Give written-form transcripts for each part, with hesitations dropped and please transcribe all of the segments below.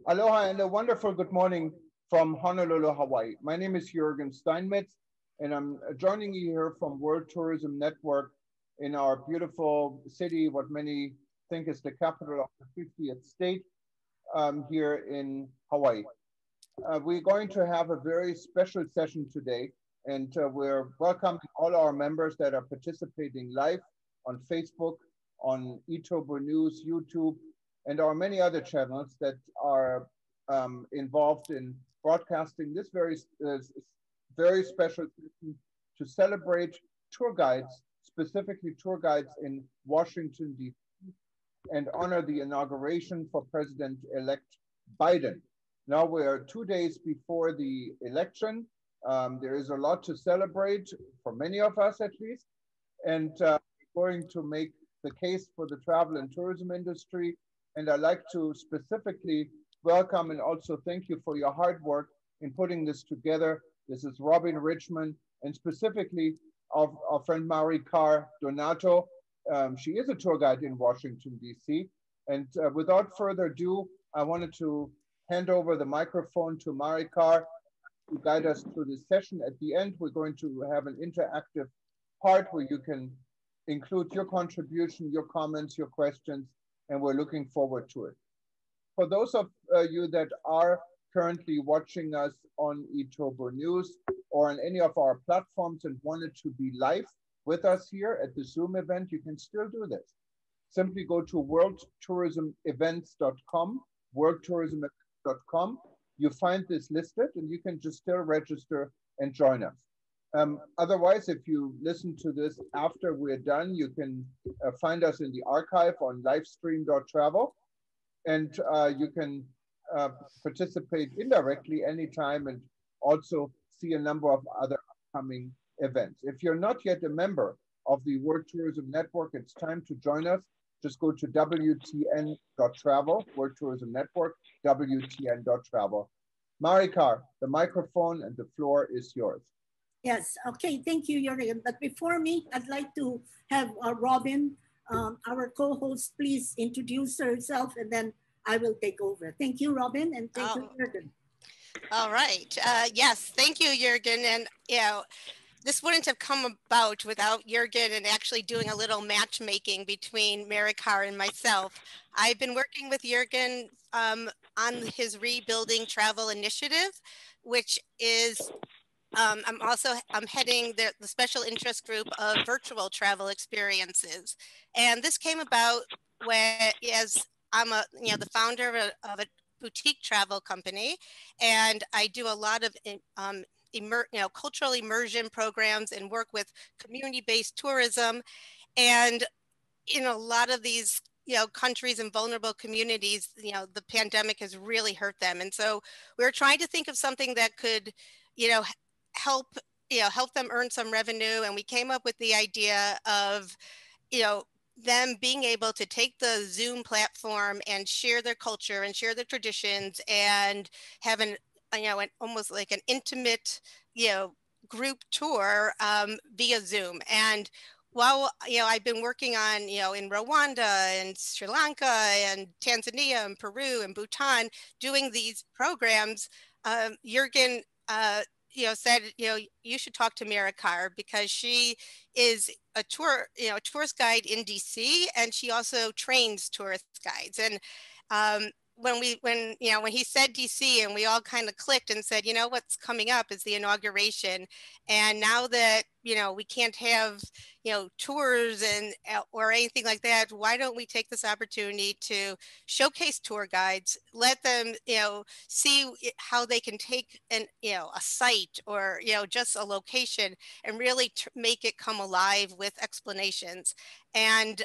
Aloha and a wonderful good morning from Honolulu, Hawaii. My name is Jürgen Steinmetz, and I'm joining you here from World Tourism Network in our beautiful city, what many think is the capital of the 50th state here in Hawaii. We're going to have a very special session today, and we're welcoming all our members that are participating live on Facebook, on Itobo News, YouTube, and our many other channels that are involved in broadcasting this very special session to celebrate tour guides, specifically tour guides in Washington, D.C., and honor the inauguration for President-elect Biden. Now we are 2 days before the election. There is a lot to celebrate, for many of us at least, and we're going to make the case for the travel and tourism industry. And I'd like to specifically welcome and also thank you for your hard work in putting this together. This is Robin Richmond and specifically our friend Mari Carr Donato. She is a tour guide in Washington, D.C. And without further ado, I wanted to hand over the microphone to Mari Carr to guide us through this session. At the end, we're going to have an interactive part where you can include your contribution, your comments, your questions, and we're looking forward to it. For those of you that are currently watching us on Itobo News or on any of our platforms and wanted to be live with us here at the Zoom event, you can still do this. Simply go to worldtourismevents.com, worldtourismevents.com. You find this listed and you can just still register and join us. Otherwise, if you listen to this after we're done, you can find us in the archive on livestream.travel, and you can participate indirectly anytime and also see a number of other upcoming events. If you're not yet a member of the World Tourism Network, it's time to join us. Just go to WTN.travel, World Tourism Network, WTN.travel. Mari Carr, the microphone and the floor is yours. Yes, okay, thank you, Jürgen. But before me, I'd like to have Robin, our co-host, please introduce herself and then I will take over. Thank you, Robin, and thank you, Jürgen. All right, yes, thank you, Jürgen. And this wouldn't have come about without Jürgen and actually doing a little matchmaking between Mari Carr and myself. I've been working with Jürgen on his Rebuilding Travel Initiative, which is I'm heading the special interest group of virtual travel experiences. And this came about as I'm the founder of a boutique travel company, and I do a lot of cultural immersion programs and work with community-based tourism. And in a lot of these countries and vulnerable communities, the pandemic has really hurt them. And so we're trying to think of something that could, help them earn some revenue. And we came up with the idea of, them being able to take the Zoom platform and share their culture and share their traditions and have almost like an intimate, group tour via Zoom. And while, I've been working on, in Rwanda and Sri Lanka and Tanzania and Peru and Bhutan, doing these programs, Jürgen, said, you should talk to Mari Carr because she is a tourist guide in DC, and she also trains tourist guides. And when he said DC, and we all kind of clicked and said, what's coming up is the inauguration. And now that, we can't have, tours or anything like that, why don't we take this opportunity to showcase tour guides, let them, see how they can take a site or, just a location and really make it come alive with explanations. And,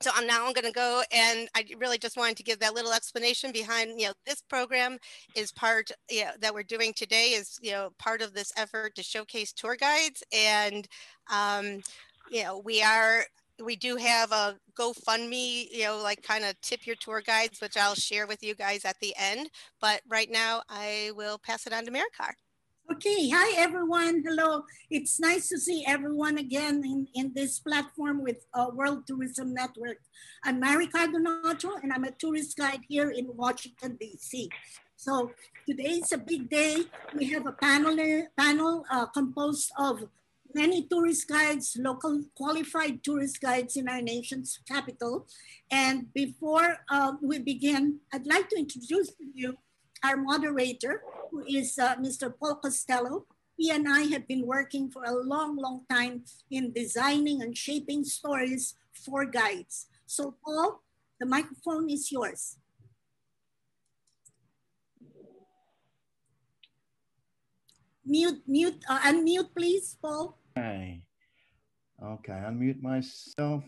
so I'm going to go, and I really just wanted to give that little explanation behind, this program is part, that we're doing today is, part of this effort to showcase tour guides. And, we do have a GoFundMe, like kind of tip your tour guides, which I'll share with you guys at the end. But right now I will pass it on to Mari Carr. Okay, hi everyone. Hello. It's nice to see everyone again in this platform with World Tourism Network. I'm Mary Cardonato and I'm a tourist guide here in Washington, D.C. So today is a big day. We have a panel composed of many tourist guides, local qualified tourist guides in our nation's capital. And before we begin, I'd like to introduce to you our moderator, who is Mr. Paul Costello. He and I have been working for a long, long time in designing and shaping stories for guides. So Paul, the microphone is yours. Unmute please, Paul. Okay, unmute myself.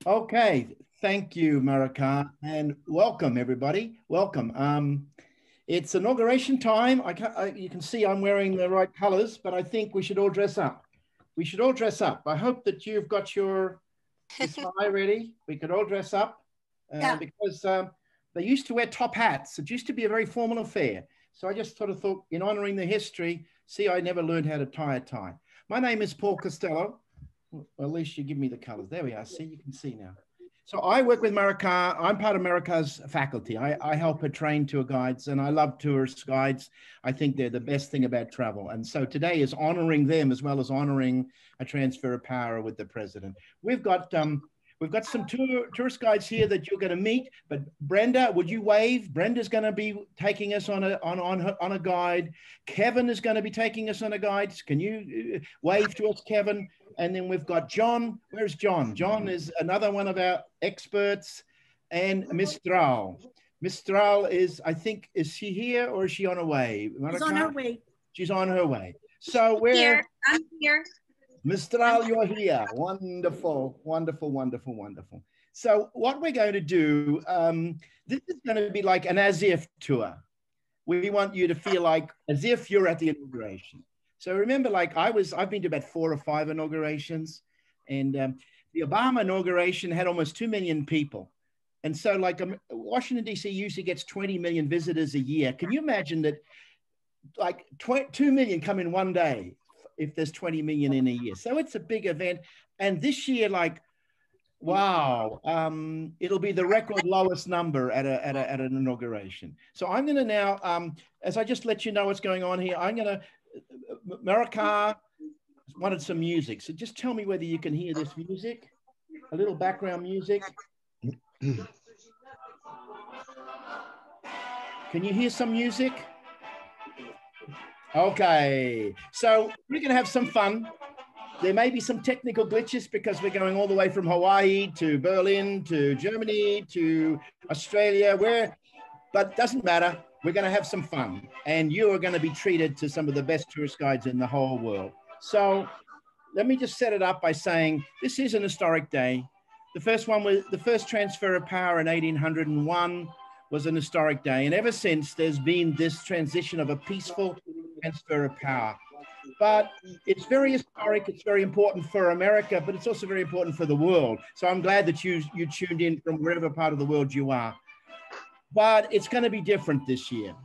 Okay, thank you, Marika, and welcome everybody. Welcome. It's inauguration time. You can see I'm wearing the right colors, but I think we should all dress up. We should all dress up. I hope that you've got your tie ready. We could all dress up because they used to wear top hats. It used to be a very formal affair. So I just sort of thought, in honoring the history, see, I never learned how to tie a tie. My name is Paul Costello. Well, at least you give me the colors. There we are. See, you can see now. So I work with Marika. I'm part of Marika's faculty. I help her train tour guides, and I love tourist guides. I think they're the best thing about travel. And so today is honoring them as well as honoring a transfer of power with the president. We've got some tourist guides here that you're going to meet. But Brenda, would you wave? Brenda's going to be taking us on a guide. Kevin is going to be taking us on a guide. Can you wave to us, Kevin? And then we've got John. Where's John? John is another one of our experts. And Mistral. Mistral is, I think, is she here or is she on her way? She's on her way. She's on her way. So we're here. I'm here. Mistral, you're here. Wonderful, wonderful, wonderful, wonderful. So what we're going to do, this is going to be like an as if tour. We want you to feel like as if you're at the inauguration. So remember, like I've been to about 4 or 5 inaugurations, and the Obama inauguration had almost 2 million people. And so like Washington, D.C. usually gets 20 million visitors a year. Can you imagine that like 2 million come in one day if there's 20 million in a year? So it's a big event. And this year, like, wow, it'll be the record lowest number at an inauguration. So I'm going to now, as I just let you know what's going on here, I'm going to, Marika wanted some music. So just tell me whether you can hear this music, a little background music. Can you hear some music? Okay, so we're going to have some fun. There may be some technical glitches because we're going all the way from Hawaii to Berlin to Germany to Australia, but it doesn't matter. We're going to have some fun, and you are going to be treated to some of the best tourist guides in the whole world. So let me just set it up by saying this is an historic day. The first transfer of power in 1801 was an historic day, and ever since there's been this transition of a peaceful transfer of power. But it's very historic, it's very important for America, but it's also very important for the world. So I'm glad that you tuned in from wherever part of the world you are. But it's going to be different this year.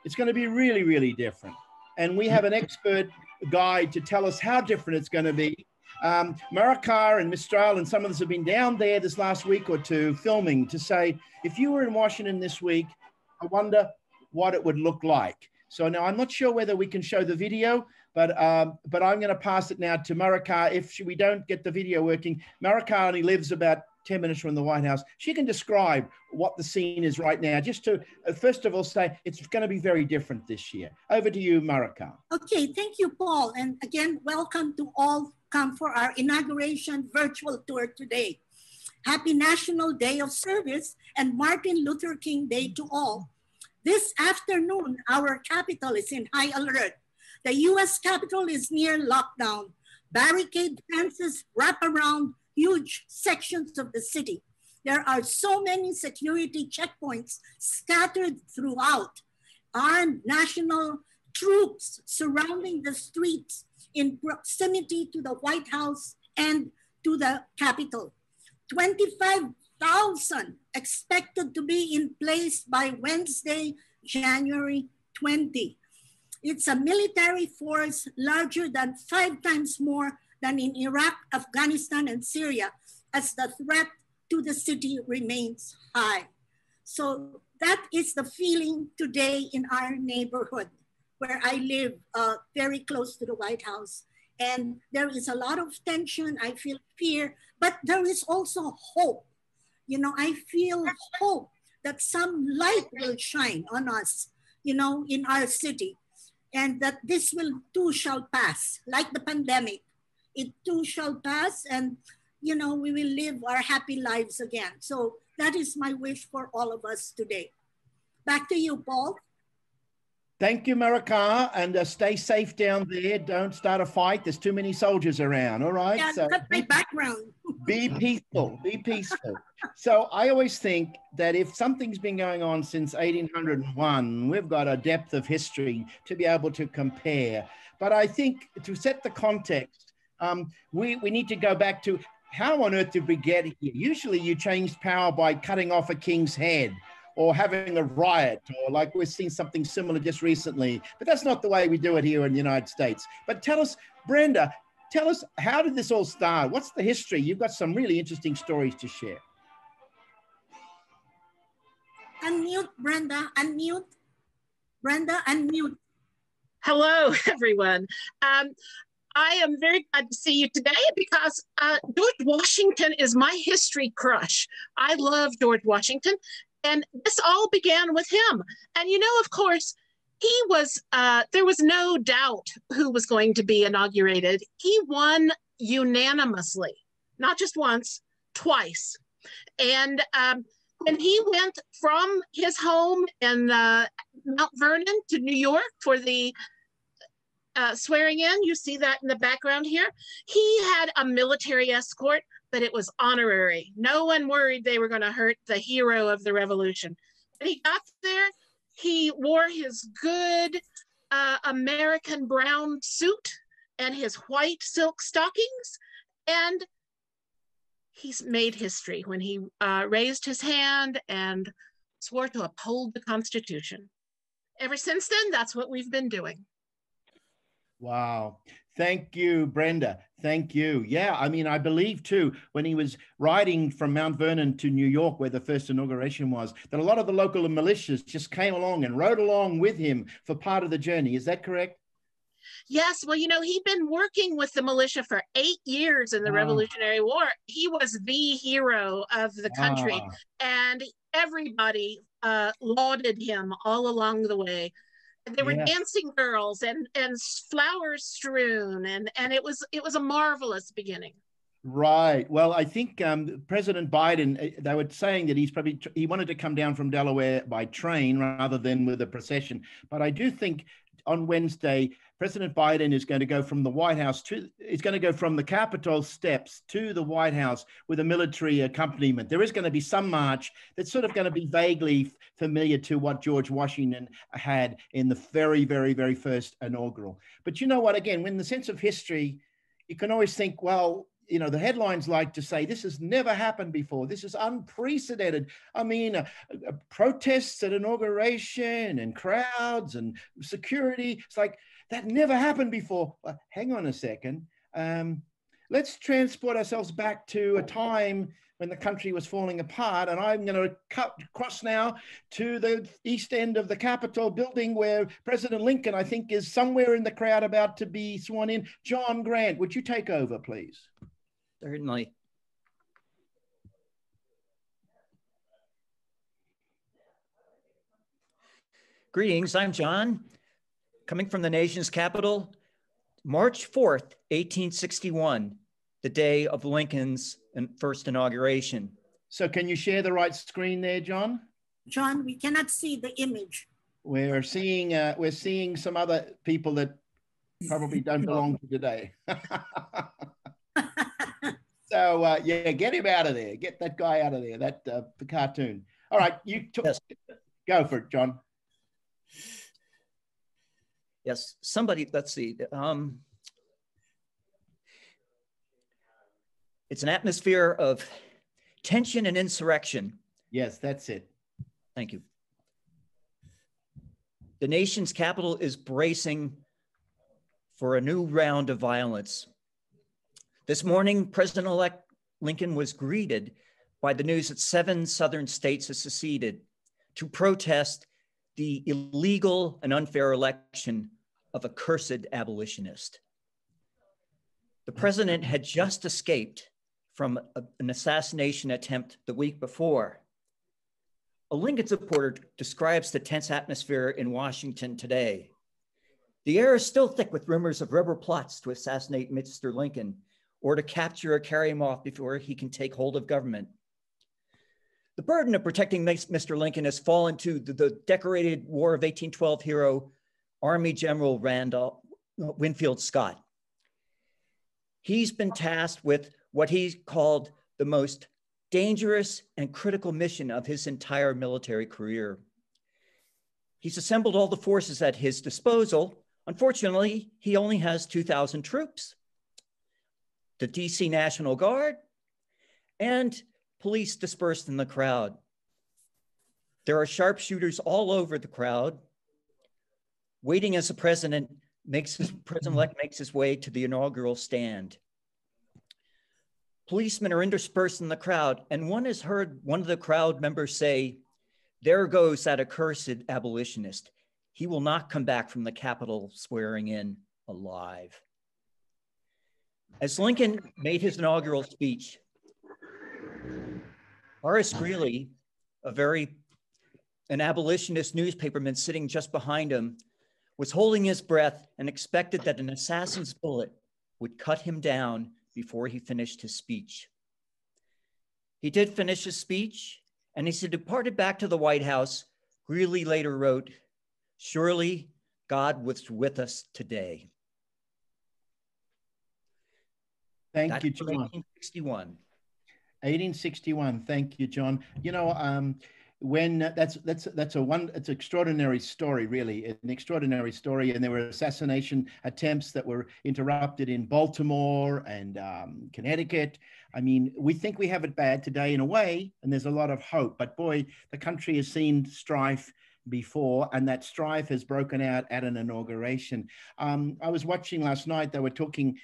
It's going to be really, really different. And we have an expert guide to tell us how different it's going to be. Marika and Mistral and some of us have been down there this last week or two filming to say, if you were in Washington this week, I wonder what it would look like. So now I'm not sure whether we can show the video, but I'm going to pass it now to Marika. If we don't get the video working, Marika only lives about 10 minutes from the White House. She can describe what the scene is right now, just to first of all say it's going to be very different this year. Over to you, Marika. Okay, thank you, Paul. And again, welcome to all come for our inauguration virtual tour today. Happy National Day of Service and Martin Luther King Day to all. This afternoon, our capital is in high alert. The US Capitol is near lockdown. Barricade fences wrap around huge sections of the city. There are so many security checkpoints scattered throughout. Armed national troops surrounding the streets in proximity to the White House and to the Capitol. 25,000 expected to be in place by Wednesday, January 20. It's a military force larger than 5 times more than in Iraq, Afghanistan, and Syria, as the threat to the city remains high. So that is the feeling today in our neighborhood where I live, very close to the White House. And there is a lot of tension. I feel fear, but there is also hope. You know, I feel hope that some light will shine on us, you know, in our city, and that this will too shall pass, like the pandemic. It too shall pass, and, you know, we will live our happy lives again. So that is my wish for all of us today. Back to you, Paul. Thank you, Marika, and stay safe down there. Don't start a fight. There's too many soldiers around, all right? Yeah, so that's my background. be peaceful, be peaceful. So I always think that if something's been going on since 1801, we've got a depth of history to be able to compare. But I think to set the context, we need to go back to how on earth did we get here? Usually you change power by cutting off a king's head, or having a riot, or like we've seen something similar just recently. But that's not the way we do it here in the United States. But tell us, Brenda, tell us, how did this all start? What's the history? You've got some really interesting stories to share. Unmute, Brenda, unmute. Brenda, unmute. Hello, everyone. I am very glad to see you today because George Washington is my history crush. I love George Washington. And this all began with him. And, you know, of course, he was, there was no doubt who was going to be inaugurated. He won unanimously, not just once, twice. And when he went from his home in Mount Vernon to New York for the swearing in, you see that in the background here, he had a military escort, but it was honorary. No one worried they were going to hurt the hero of the revolution. When he got there, he wore his good American brown suit and his white silk stockings, and he's made history when he raised his hand and swore to uphold the Constitution. Ever since then, that's what we've been doing. Wow. Thank you, Brenda. Thank you. Yeah, I mean, I believe too, when he was riding from Mount Vernon to New York, where the first inauguration was, that a lot of the local militias just came along and rode along with him for part of the journey. Is that correct? Yes. Well, you know, he'd been working with the militia for 8 years in the Revolutionary War. He was the hero of the country, and everybody lauded him all along the way. There were dancing girls and flowers strewn, and it was a marvelous beginning. Right. Well, I think President Biden, they were saying that he wanted to come down from Delaware by train rather than with a procession. But I do think on Wednesday, President Biden is going to go from the White House he's going to go from the Capitol steps to the White House with a military accompaniment. There is going to be some march that's sort of going to be vaguely familiar to what George Washington had in the very, very, very first inaugural. But you know what, again, when the sense of history, you can always think, well, you know, the headlines like to say, this has never happened before. This is unprecedented. I mean, protests at inauguration and crowds and security. It's like, that never happened before. Well, hang on a second. Let's transport ourselves back to a time when the country was falling apart. And I'm going to cross now to the east end of the Capitol building where President Lincoln, I think, is somewhere in the crowd about to be sworn in. John Grant, would you take over, please? Certainly. Greetings, I'm John, coming from the nation's capital, March 4th, 1861, the day of Lincoln's first inauguration. So can you share the right screen there, John? John, we cannot see the image. We're seeing some other people that probably don't belong to today. So yeah, get him out of there. Get that guy out of there, the cartoon. All right, yes. Go for it, John. Yes, somebody, let's see. It's an atmosphere of tension and insurrection. Yes, that's it. Thank you. the nation's capital is bracing for a new round of violence. This morning, President-elect Lincoln was greeted by the news that 7 southern states have seceded to protest the illegal and unfair election of a cursed abolitionist. The president had just escaped from an assassination attempt the week before. A Lincoln supporter describes the tense atmosphere in Washington today. The air is still thick with rumors of rebel plots to assassinate Mr. Lincoln or to capture or carry him off before he can take hold of government. The burden of protecting Mr. Lincoln has fallen to the decorated War of 1812 hero, Army General Winfield Scott. He's been tasked with what he called the most dangerous and critical mission of his entire military career. He's assembled all the forces at his disposal. Unfortunately, he only has 2,000 troops, the DC National Guard, and police dispersed in the crowd. There are sharpshooters all over the crowd, waiting as the president-elect makes his way to the inaugural stand. Policemen are interspersed in the crowd, and one has heard one of the crowd members say, "There goes that accursed abolitionist. He will not come back from the Capitol swearing in alive." As Lincoln made his inaugural speech, Horace Greeley, an abolitionist newspaperman sitting just behind him, was holding his breath and expected that an assassin's bullet would cut him down before he finished his speech. He did finish his speech, and as he departed back to the White House, Greeley later wrote, "Surely God was with us today." Thank you, John. 1861. 1861. Thank you, John. You know, when it's an extraordinary story, really, an extraordinary story. And there were assassination attempts that were interrupted in Baltimore and Connecticut. I mean, we think we have it bad today in a way, and there's a lot of hope. But boy, the country has seen strife before, and that strife has broken out at an inauguration. I was watching last night, they were talking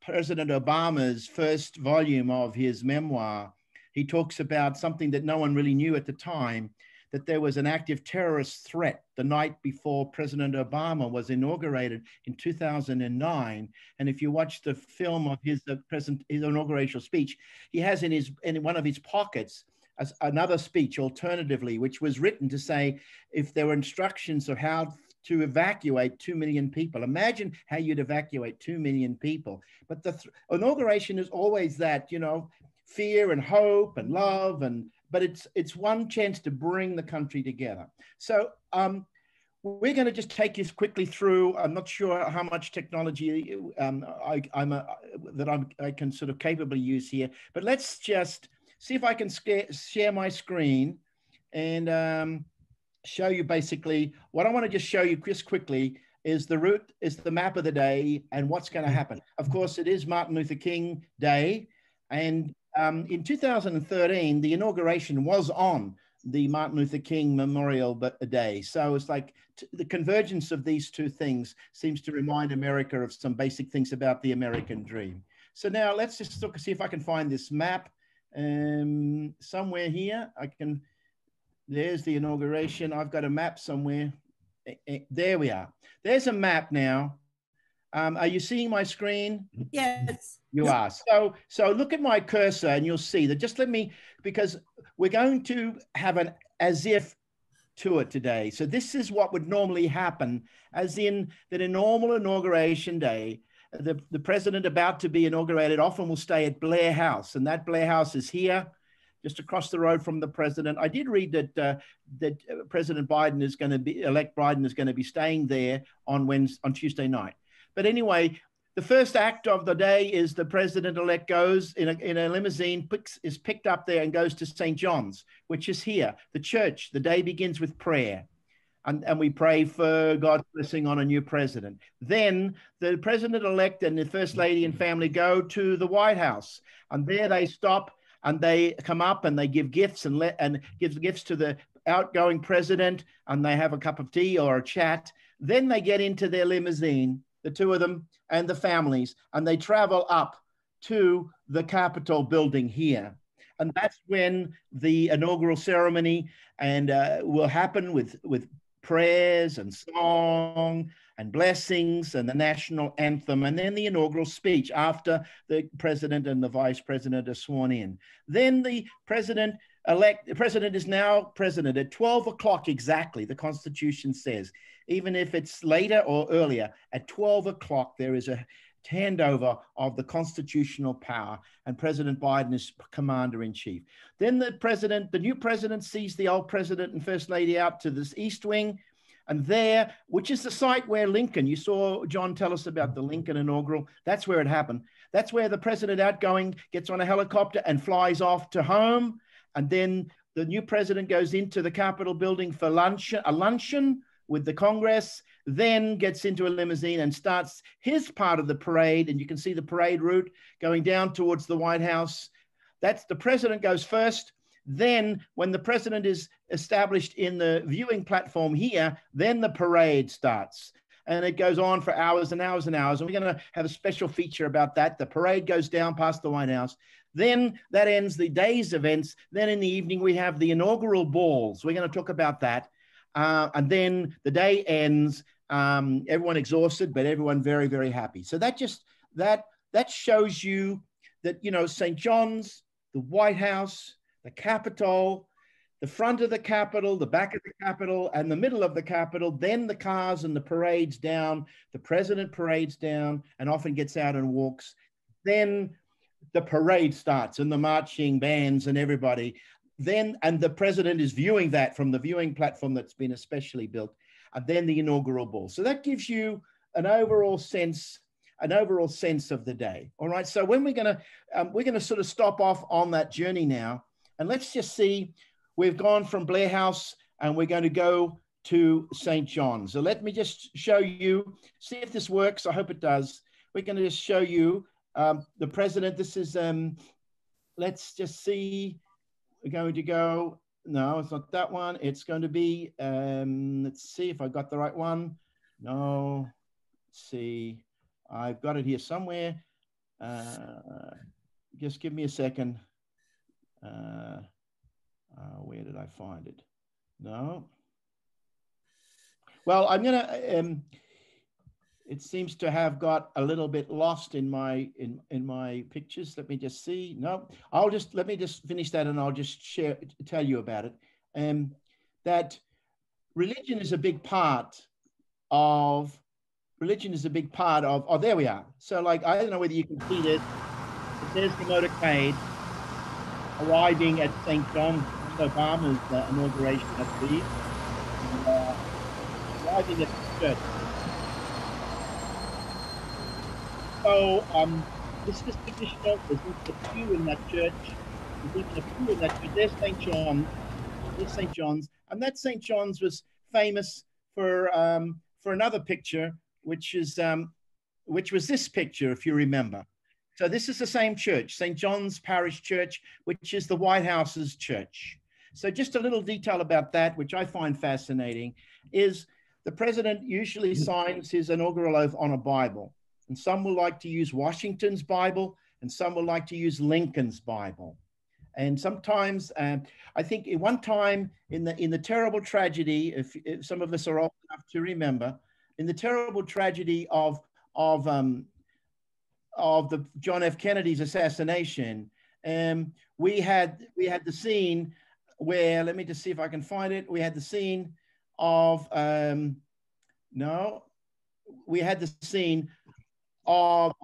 President Obama's first volume of his memoir. He talks about something that no one really knew at the time, that there was an active terrorist threat the night before President Obama was inaugurated in 2009. And if you watch the film of his inauguration speech, he has in one of his pockets another speech alternatively, which was written to say if there were instructions of how to evacuate 2 million people. Imagine how you'd evacuate 2 million people. But the inauguration is always that, you know, fear and hope and love, but it's one chance to bring the country together. So we're going to just take this quickly through. I'm not sure how much technology I can sort of capably use here, but let's just see if I can share my screen and show you basically what I want to just show you just quickly is the map of the day and what's going to happen. Of course, it is Martin Luther King Day, and in 2013, the inauguration was on the Martin Luther King Memorial Day. So it's like the convergence of these two things seems to remind America of some basic things about the American dream. So now let's just look, see if I can find this map somewhere here. There's the inauguration. I've got a map somewhere. There we are. There's a map now. Are you seeing my screen? Yes. You are. So look at my cursor and you'll see that. Just let me, because we're going to have an as if tour today. So this is what would normally happen, as in that a normal inauguration day, the president about to be inaugurated often will stay at Blair House, and that Blair House is here, just across the road from the president. I did read that President Biden is going to be, elect Biden is going to be staying there on Tuesday night. But anyway, the first act of the day is the president-elect goes in a limousine, is picked up there and goes to St. John's, which is here, the church. The day begins with prayer. And we pray for God's blessing on a new president. Then the president-elect and the first lady and family go to the White House. And there they stop and they come up and they give gifts and give gifts to the outgoing president, and they have a cup of tea or a chat. Then they get into their limousine, the two of them and the families, and they travel up to the Capitol building here. And that's when the inaugural ceremony and will happen with prayers and song and blessings and the national anthem, and then the inaugural speech after the president and the vice president are sworn in. Then the president-elect, the president is now president at 12 o'clock exactly, the Constitution says. Even if it's later or earlier, at 12 o'clock, there is a handover of the constitutional power, and President Biden is commander-in-chief. Then the new president sees the old president and first lady out to this east wing, and there, which is the site where Lincoln, you saw John tell us about the Lincoln inaugural, that's where it happened. That's where the president outgoing gets on a helicopter and flies off to home, and then the new president goes into the Capitol building for a luncheon with the Congress, then gets into a limousine and starts his part of the parade. And you can see the parade route going down towards the White House. That's the president goes first. Then when the president is established in the viewing platform here, then the parade starts. And it goes on for hours and hours and hours. And we're going to have a special feature about that. The parade goes down past the White House. Then that ends the day's events. Then in the evening, we have the inaugural balls. We're going to talk about that. And then the day ends, everyone exhausted, but everyone very, very happy. So that shows you that, you know, St. John's, the White House, the Capitol, the front of the Capitol, the back of the Capitol, and the middle of the Capitol, then the cars and the parades down. The president parades down and often gets out and walks. Then the parade starts and the marching bands and everybody. And the president is viewing that from the viewing platform that's been especially built, and then the inaugural ball. So that gives you an overall sense of the day. All right. So when we're gonna sort of stop off on that journey now, and let's just see, we've gone from Blair House and we're going to go to St. John's. So let me just show you, see if this works. I hope it does. We're going to just show you the president. This is, let's just see. We're going to go, no, it's not that one. It's going to be, let's see if I got the right one. No, let's see. I've got it here somewhere. Just give me a second. Where did I find it? No. Well, I'm gonna, it seems to have got a little bit lost in my pictures. Let me just see. No, let me just finish that and I'll just tell you about it. That religion is a big part of, oh, there we are. So like, I don't know whether you can see this. There's the motorcade arriving at St. John's, Obama's inauguration, I believe. Arriving at the church. So this is traditional. There's a pew in that church. There's even a pew in that church. There's St. John's. There's St. John's, and that St. John's was famous for another picture, which was this picture, if you remember. So this is the same church, St. John's Parish Church, which is the White House's church. So just a little detail about that, which I find fascinating, is the president usually signs his inaugural oath on a Bible. And some will like to use Washington's Bible, and some will like to use Lincoln's Bible. And sometimes, I think at one time in the terrible tragedy, if some of us are old enough to remember, in the terrible tragedy of the John F. Kennedy's assassination, we had the scene where, let me just see if I can find it. We had the scene of, we had the scene of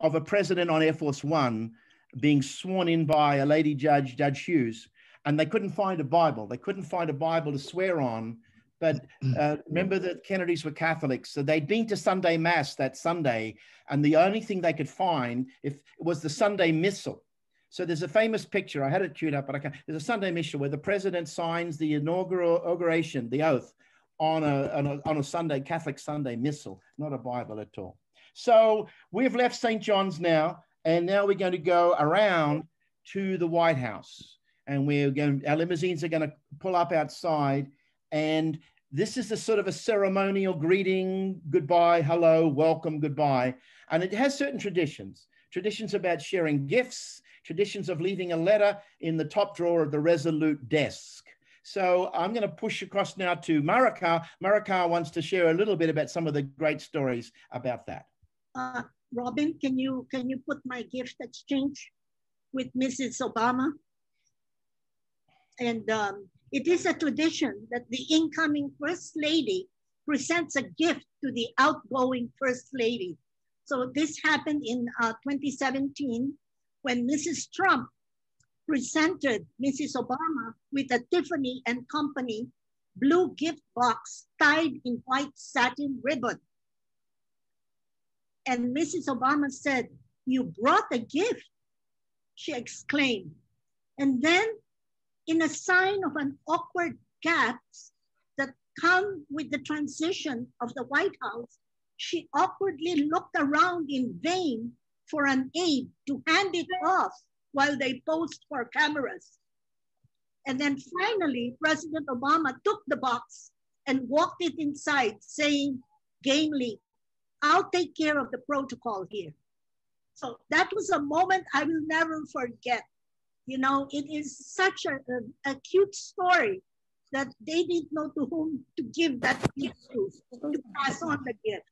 a president on Air Force One being sworn in by a lady judge, Judge Hughes, and they couldn't find a Bible. They couldn't find a Bible to swear on. But remember that Kennedys were Catholics, so they'd been to Sunday Mass that Sunday, and the only thing they could find was the Sunday Missal. So there's a famous picture, I had it queued up, but I can't. There's a Sunday Missal where the president signs the inauguration, the oath, on a Sunday, Catholic Sunday Missal, not a Bible at all. So we've left St. John's now, and now we're going to go around to the White House. and our limousines are going to pull up outside. And this is a sort of a ceremonial greeting, goodbye, hello, welcome, goodbye. And it has certain traditions about sharing gifts, traditions of leaving a letter in the top drawer of the Resolute desk. So I'm going to push across now to Marika. Marika wants to share a little bit about some of the great stories about that. Robin, can you put my gift exchange with Mrs. Obama? And it is a tradition that the incoming First Lady presents a gift to the outgoing First Lady. So this happened in 2017 when Mrs. Trump presented Mrs. Obama with a Tiffany and Company blue gift box tied in white satin ribbon. And Mrs. Obama said, "You brought a gift," she exclaimed. And then, in a sign of an awkward gaps that come with the transition of the White House, she awkwardly looked around in vain for an aide to hand it off while they posed for cameras. And then finally, President Obama took the box and walked it inside, saying gamely, "I'll take care of the protocol here." So that was a moment I will never forget. You know, it is such a cute story that they didn't know to whom to give that gift to pass on the gift.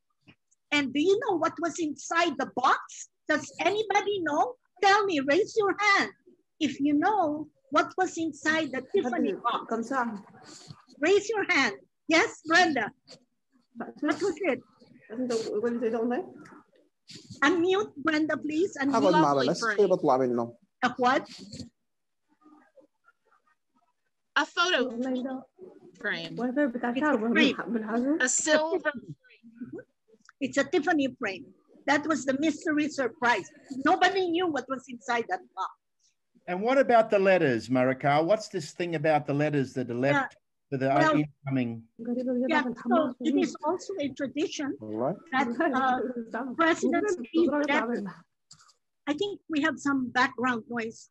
And do you know what was inside the box? Does anybody know? Tell me, raise your hand if you know what was inside the Tiffany box. Raise your hand. Yes, Brenda. What was it? Unmute, Brenda, please. Unmute. A what? A photo frame. A silver frame. It's a Tiffany frame. That was the mystery surprise. Nobody knew what was inside that box. And what about the letters, Marika? What's this thing about the letters that are left for the incoming? Yeah, so it is also a tradition that presidents leave letters. I think we have some background noise.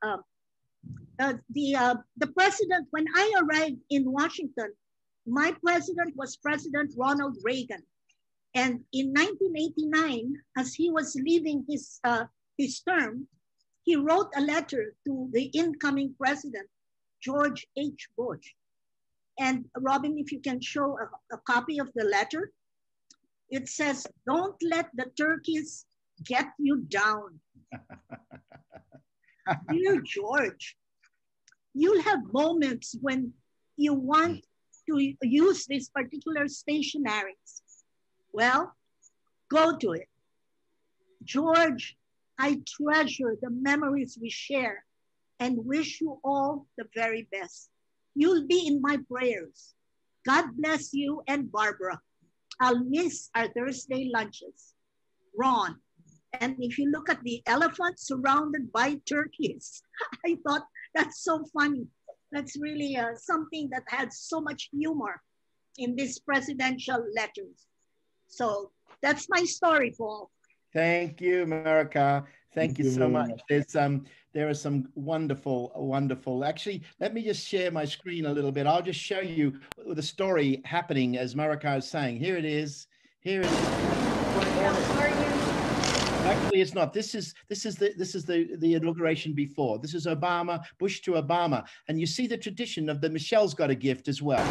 The president, when I arrived in Washington, my president was President Ronald Reagan. And in 1989, as he was leaving his term, he wrote a letter to the incoming president, George H. Bush. And Robin, if you can show a copy of the letter, it says, "Don't let the turkeys get you down." Dear George, you'll have moments when you want to use these particular stationaries. Well, go to it. George, I treasure the memories we share and wish you all the very best. You'll be in my prayers. God bless you and Barbara. I'll miss our Thursday lunches. Ron. And if you look at the elephant surrounded by turkeys, I thought that's so funny. That's really something that had so much humor in these presidential letters. So that's my story, Paul. Thank you, Marika. Thank you so much. There are some wonderful. Actually, let me just share my screen a little bit. I'll just show you the story happening as Marika is saying. Here it is. Here it is. Actually, it's not. This is the inauguration before. This is Obama, Bush to Obama, and you see the tradition of the Michelle's got a gift as well.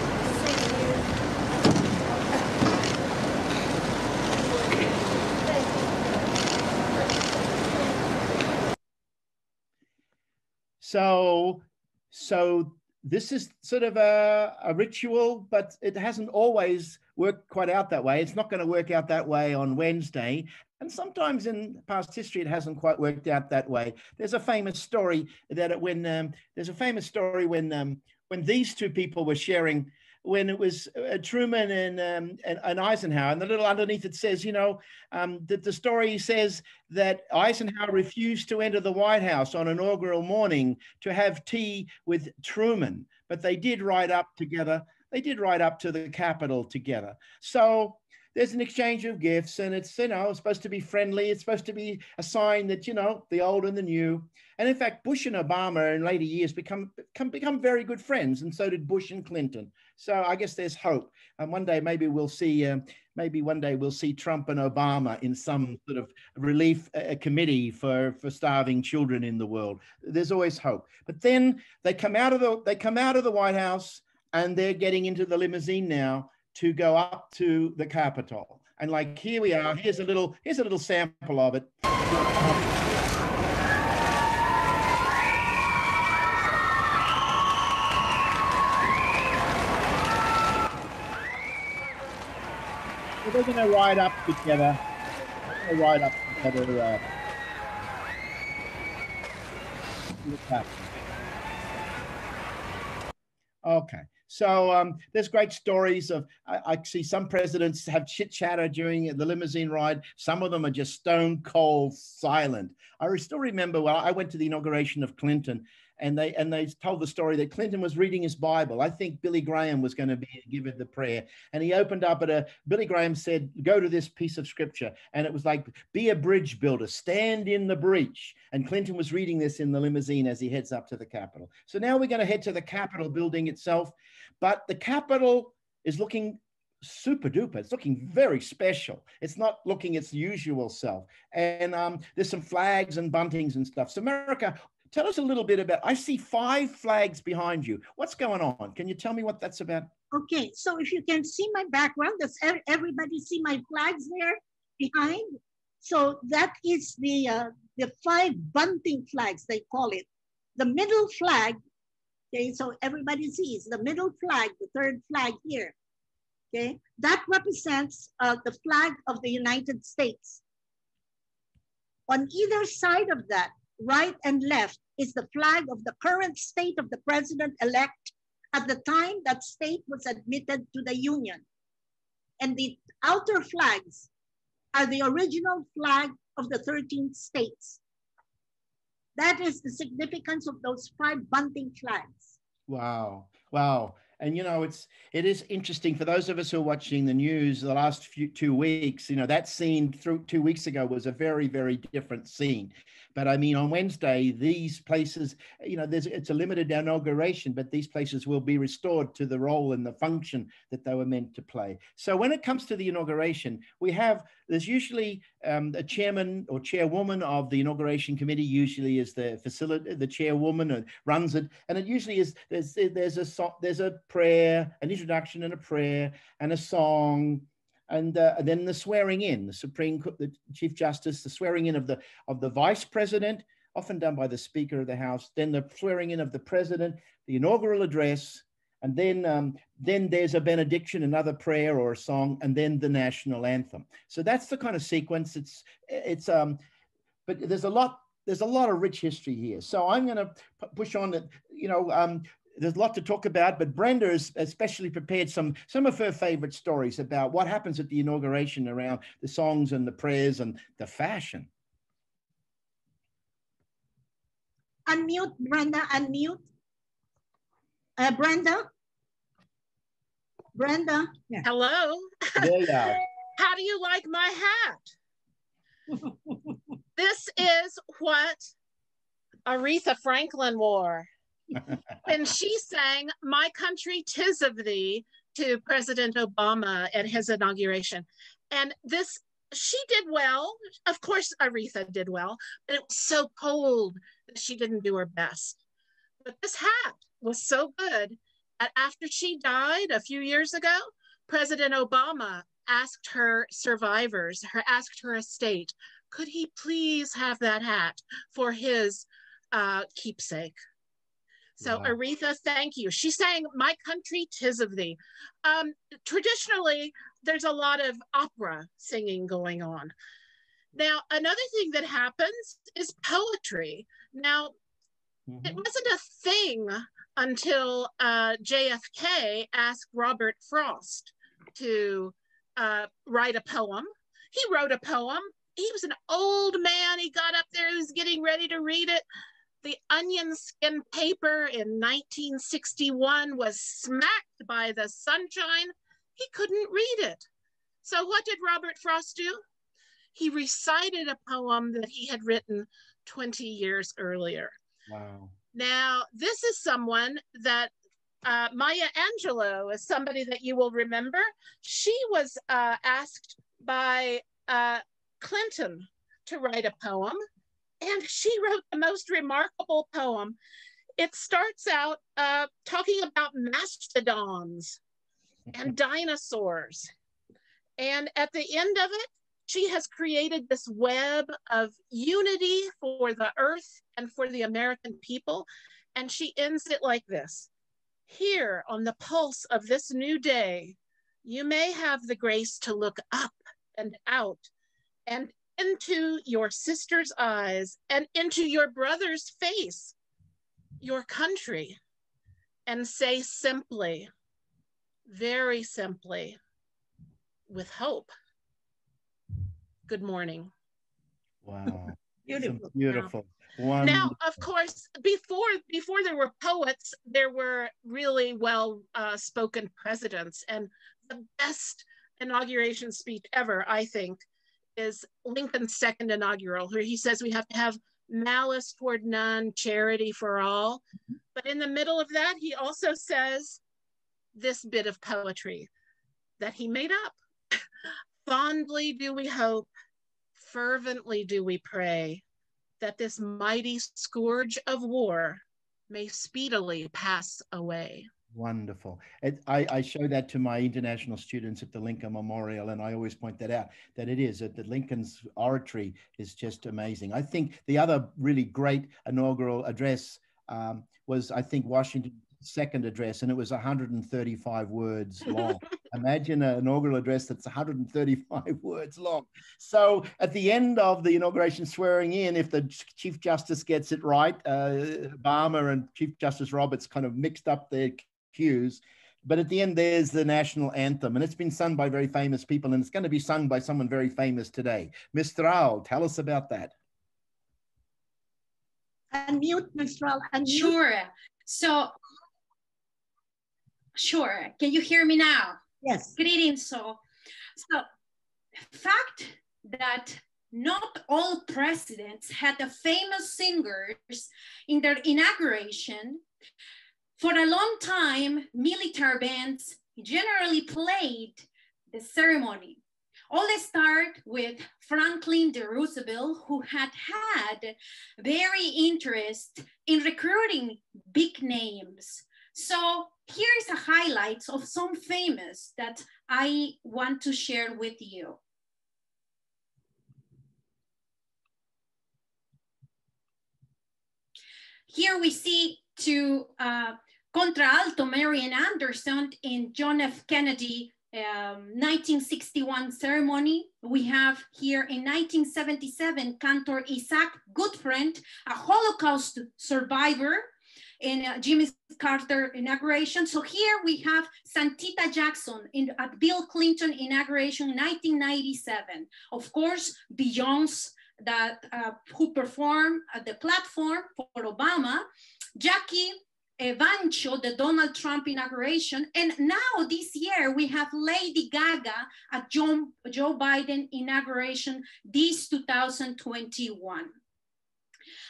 So this is sort of a ritual, but it hasn't always worked quite out that way. It's not going to work out that way on Wednesday. And sometimes in past history, it hasn't quite worked out that way. There's a famous story that when these two people were sharing, when it was Truman and Eisenhower, and the little underneath it says, you know, that the story says that Eisenhower refused to enter the White House on inaugural morning to have tea with Truman, but they did ride up together. They did ride up to the Capitol together. So there's an exchange of gifts, and it's, you know, supposed to be friendly. It's supposed to be a sign that, you know, the old and the new. And in fact, Bush and Obama in later years become very good friends, and so did Bush and Clinton. So I guess there's hope. And one day maybe we'll see Trump and Obama in some sort of relief committee for starving children in the world. There's always hope. But then they come out of the White House, and they're getting into the limousine now to go up to the Capitol. And like, here we are. Here's a little sample of it. So they're going to ride up together. Okay. So there's great stories of, I see some presidents have chit chatter during the limousine ride. Some of them are just stone cold silent. I still remember, well, I went to the inauguration of Clinton, and they told the story that Clinton was reading his Bible. I think Billy Graham was going to give it the prayer. And he opened up Billy Graham said, go to this piece of scripture. And it was like, be a bridge builder, stand in the breach. And Clinton was reading this in the limousine as he heads up to the Capitol. So now we're going to head to the Capitol building itself. But the Capitol is looking super duper. It's looking very special. It's not looking its usual self. And there's some flags and buntings and stuff. So America, tell us a little bit about, I see 5 flags behind you. What's going on? Can you tell me what that's about? Okay, so if you can see my background, does everybody see my flags there behind? So that is the 5 bunting flags, they call it. The middle flag, okay, so everybody sees the middle flag, the 3rd flag here, okay? That represents the flag of the United States. On either side of that, right and left, is the flag of the current state of the president-elect at the time that state was admitted to the Union. And the outer flags are the original flag of the 13 states. That is the significance of those 5 bunting flags. Wow, wow. And, you know, it is interesting for those of us who are watching the news the last 2 weeks, you know, that scene 2 weeks ago was a very, very different scene. But I mean, on Wednesday, these places, you know, it's a limited inauguration, but these places will be restored to the role and the function that they were meant to play. So when it comes to the inauguration, there's usually a chairman or chairwoman of the inauguration committee, usually is the chairwoman who runs it. And it usually is, there's a prayer, an introduction and a prayer and a song, and then the swearing in, the Chief Justice, the swearing in of the Vice President, often done by the Speaker of the House, then the swearing in of the President, the inaugural address, and then there's a benediction, another prayer or a song, and then the national anthem. So that's the kind of sequence. But there's a lot of rich history here. So I'm going to push on that, you know, there's a lot to talk about, but Brenda has especially prepared some of her favorite stories about what happens at the inauguration around the songs and the prayers and the fashion. Unmute, Brenda, unmute. Brenda? Brenda? Yeah. Hello. There you are. How do you like my hat? This is what Aretha Franklin wore when she sang "My Country, 'Tis of Thee" to President Obama at his inauguration. And she did well. Of course, Aretha did well, but it was so cold that she didn't do her best. But this hat was so good that after she died a few years ago, President Obama asked her survivors, asked her estate, could he please have that hat for his keepsake? So wow. Aretha, thank you. She sang "My Country, 'Tis of Thee." Traditionally, there's a lot of opera singing going on. Now, another thing that happens is poetry. Now, it wasn't a thing until JFK asked Robert Frost to write a poem. He wrote a poem. He was an old man. He got up there, he was getting ready to read it. The onion skin paper in 1961 was smacked by the sunshine. He couldn't read it. So what did Robert Frost do? He recited a poem that he had written 20 years earlier. Wow. Now, this is someone that Maya Angelou is somebody that you will remember. She was asked by Clinton to write a poem, and she wrote the most remarkable poem. It starts out talking about mastodons and dinosaurs. And at the end of it, she has created this web of unity for the earth and for the American people. And she ends it like this. Here on the pulse of this new day, you may have the grace to look up and out and into your sister's eyes and into your brother's face, your country, and say simply, very simply, with hope, good morning. Wow. Beautiful. Beautiful. Now, of course, before there were poets, there were really well spoken presidents. And the best inauguration speech ever, I think, is Lincoln's second inaugural, where he says we have to have malice toward none, charity for all. But in the middle of that, he also says this bit of poetry that he made up. Fondly do we hope, fervently do we pray, that this mighty scourge of war may speedily pass away. Wonderful. I show that to my international students at the Lincoln Memorial, and I always point that out, that it is, that Lincoln's oratory is just amazing. I think the other really great inaugural address was, I think, Washington's second address, and it was 135 words long. Imagine an inaugural address that's 135 words long. So at the end of the inauguration swearing in, if the Chief Justice gets it right, Obama and Chief Justice Roberts kind of mixed up their cues, but at the end there's the national anthem, and it's been sung by very famous people, and it's going to be sung by someone very famous today. Mistral, tell us about that. Unmute, Mistral. Unmute. Sure. So, sure. Can you hear me now? Yes. Greetings. So fact that not all presidents had the famous singers in their inauguration. For a long time, military bands generally played the ceremony. All start with Franklin D. Roosevelt, who had very interest in recruiting big names. So here is a highlights of some famous that I want to share with you. Here we see to Contralto Marian Anderson in John F. Kennedy 1961 ceremony. We have here in 1977, Cantor Isaac Goodfriend, a Holocaust survivor, in Jimmy Carter inauguration. So here we have Santita Jackson at Bill Clinton inauguration 1997. Of course, Beyoncé, who performed at the platform for Obama, Jackie Evancho, the Donald Trump inauguration, and now this year we have Lady Gaga at Joe Biden inauguration this 2021.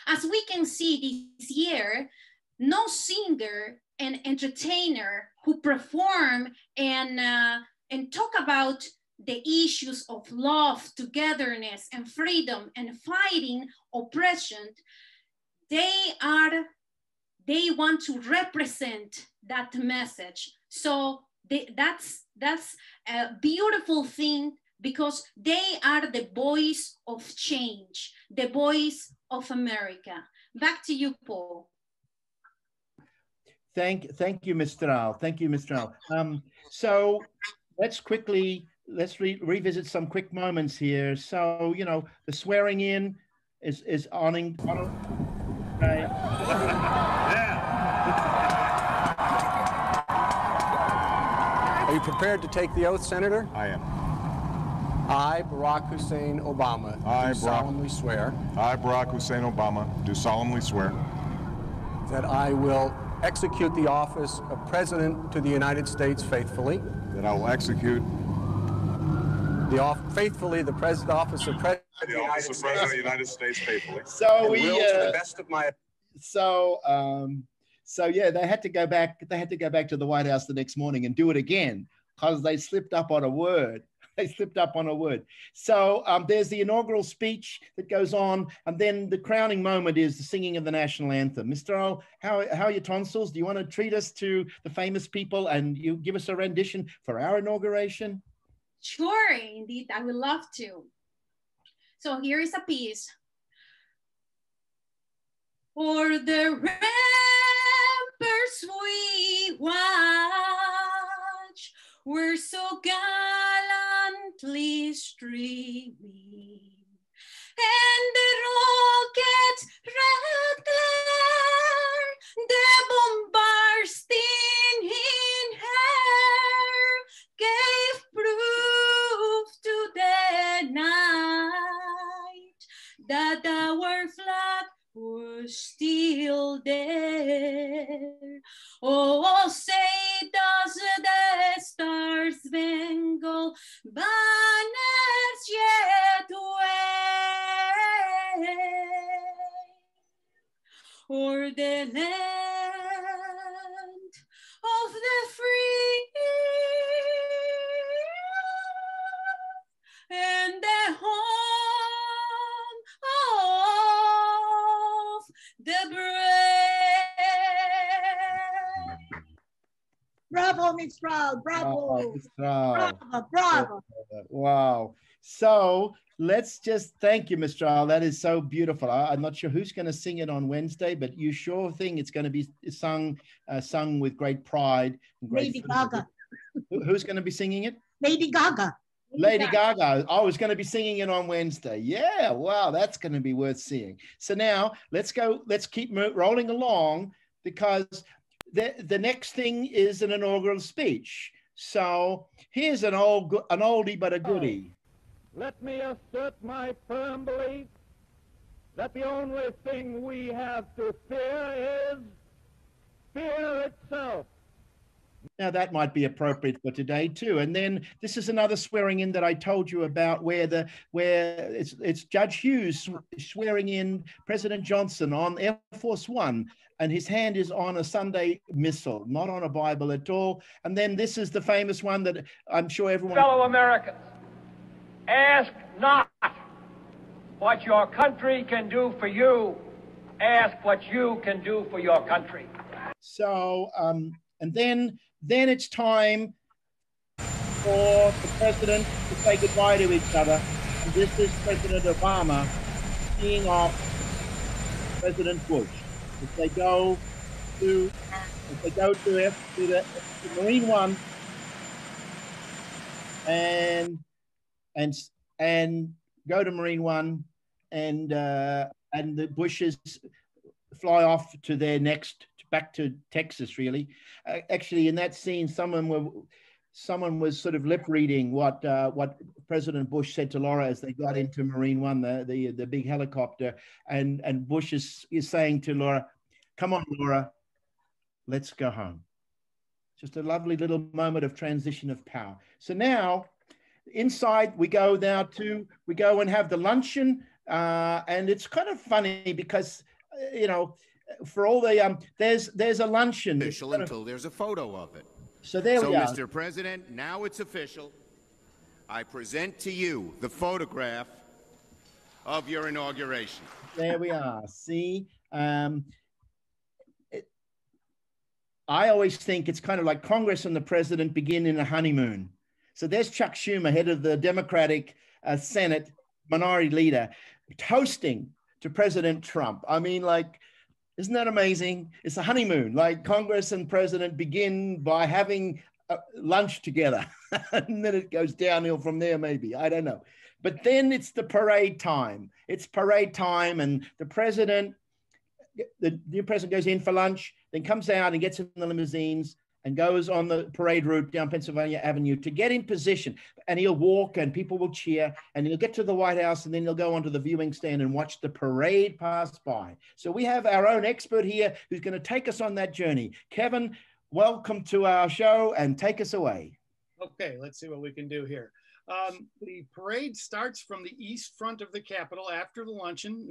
As we can see this year, no singer and entertainer who perform and talk about the issues of love, togetherness, and freedom, and fighting oppression, they want to represent that message. So that's a beautiful thing, because they are the voice of change, the voice of America. Back to you, Paul. Thank you, Mistral. Thank you, Mistral. So let's revisit some quick moments here. So, you know, the swearing in is honoring. Right. Are you prepared to take the oath, Senator? I am. I, Barack Hussein Obama, do solemnly swear. I, Barack Hussein Obama, do solemnly swear. That I will execute the office of President to the United States faithfully. That I will execute Faithfully, the office of President of the office of President of the United States faithfully. So we, to the best of my. So yeah, they had to go back. They had to go back to the White House the next morning and do it again because they slipped up on a word. They slipped up on a word. So there's the inaugural speech that goes on, and then the crowning moment is the singing of the national anthem. Mr. Earl, how are your tonsils? Do you want to treat us to the famous people and you give us a rendition for our inauguration? Sure, indeed, I would love to. So here is a piece. For the ramparts we watch, we're so gallantly streaming, and the rocket's red glare, the bombarding in air, gave proof to the night that our flag was still there. Oh, say does the Star-Spangled Banners yet wave o'er the land of the free and the home of the brave. Bravo, Mistral, bravo. Bravo, bravo. Wow. So let's just thank you, Mistral. That is so beautiful. I'm not sure who's going to sing it on Wednesday, but you sure think it's going to be sung with great pride. And great Lady Gaga. Who's going to be singing it? Lady Gaga. Lady Gaga. I was going to be singing it on Wednesday. Yeah, wow, that's going to be worth seeing. So now let's keep rolling along because the next thing is an inaugural speech. So here's an oldie but a goodie. Let me assert my firm belief that the only thing we have to fear is fear itself. Now that might be appropriate for today too. And then this is another swearing in that I told you about where it's Judge Hughes swearing in President Johnson on Air Force One, and his hand is on a Sunday missal, not on a Bible at all. And then this is the famous one that I'm sure everyone... Fellow Americans, ask not what your country can do for you. Ask what you can do for your country. So, and then it's time for the president to say goodbye to each other. And this is President Obama seeing off President Bush. If they go to the Marine One and go to Marine One, and the Bushes fly off to their next, back to Texas, really. Actually, in that scene, someone was sort of lip reading what President Bush said to Laura as they got into Marine One, the big helicopter, and Bush is saying to Laura, "Come on, Laura, let's go home." Just a lovely little moment of transition of power. So now, inside we go and have the luncheon, and it's kind of funny because for all the there's a luncheon official until there's a photo of it. So there we are. Mr. President, now it's official. I present to you the photograph of your inauguration. There we are. See, I always think it's kind of like Congress and the president begin in a honeymoon. So there's Chuck Schumer, head of the Democratic Senate minority leader, toasting to President Trump. I mean, like, isn't that amazing? It's a honeymoon. Like Congress and president begin by having lunch together. And then it goes downhill from there, maybe. I don't know. But then it's the parade time. It's parade time, and the new president goes in for lunch, then comes out and gets in the limousines and goes on the parade route down Pennsylvania Avenue to get in position. And he'll walk and people will cheer, and he'll get to the White House, and then he'll go onto the viewing stand and watch the parade pass by. So we have our own expert here who's going to take us on that journey. Kevin, welcome to our show and take us away. Okay, let's see what we can do here. The parade starts from the east front of the Capitol after the luncheon.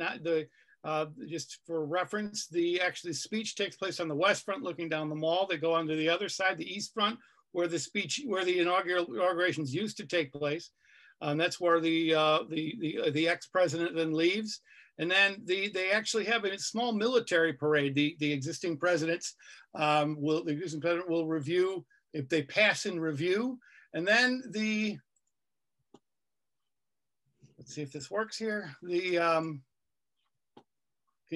Just for reference, the speech takes place on the west front looking down the mall. They go on to the other side, the east front, where the inaugurations used to take place. That's where the ex-president then leaves. And then they actually have a small military parade. The existing presidents will review, if they pass in review. And then let's see if this works here. Can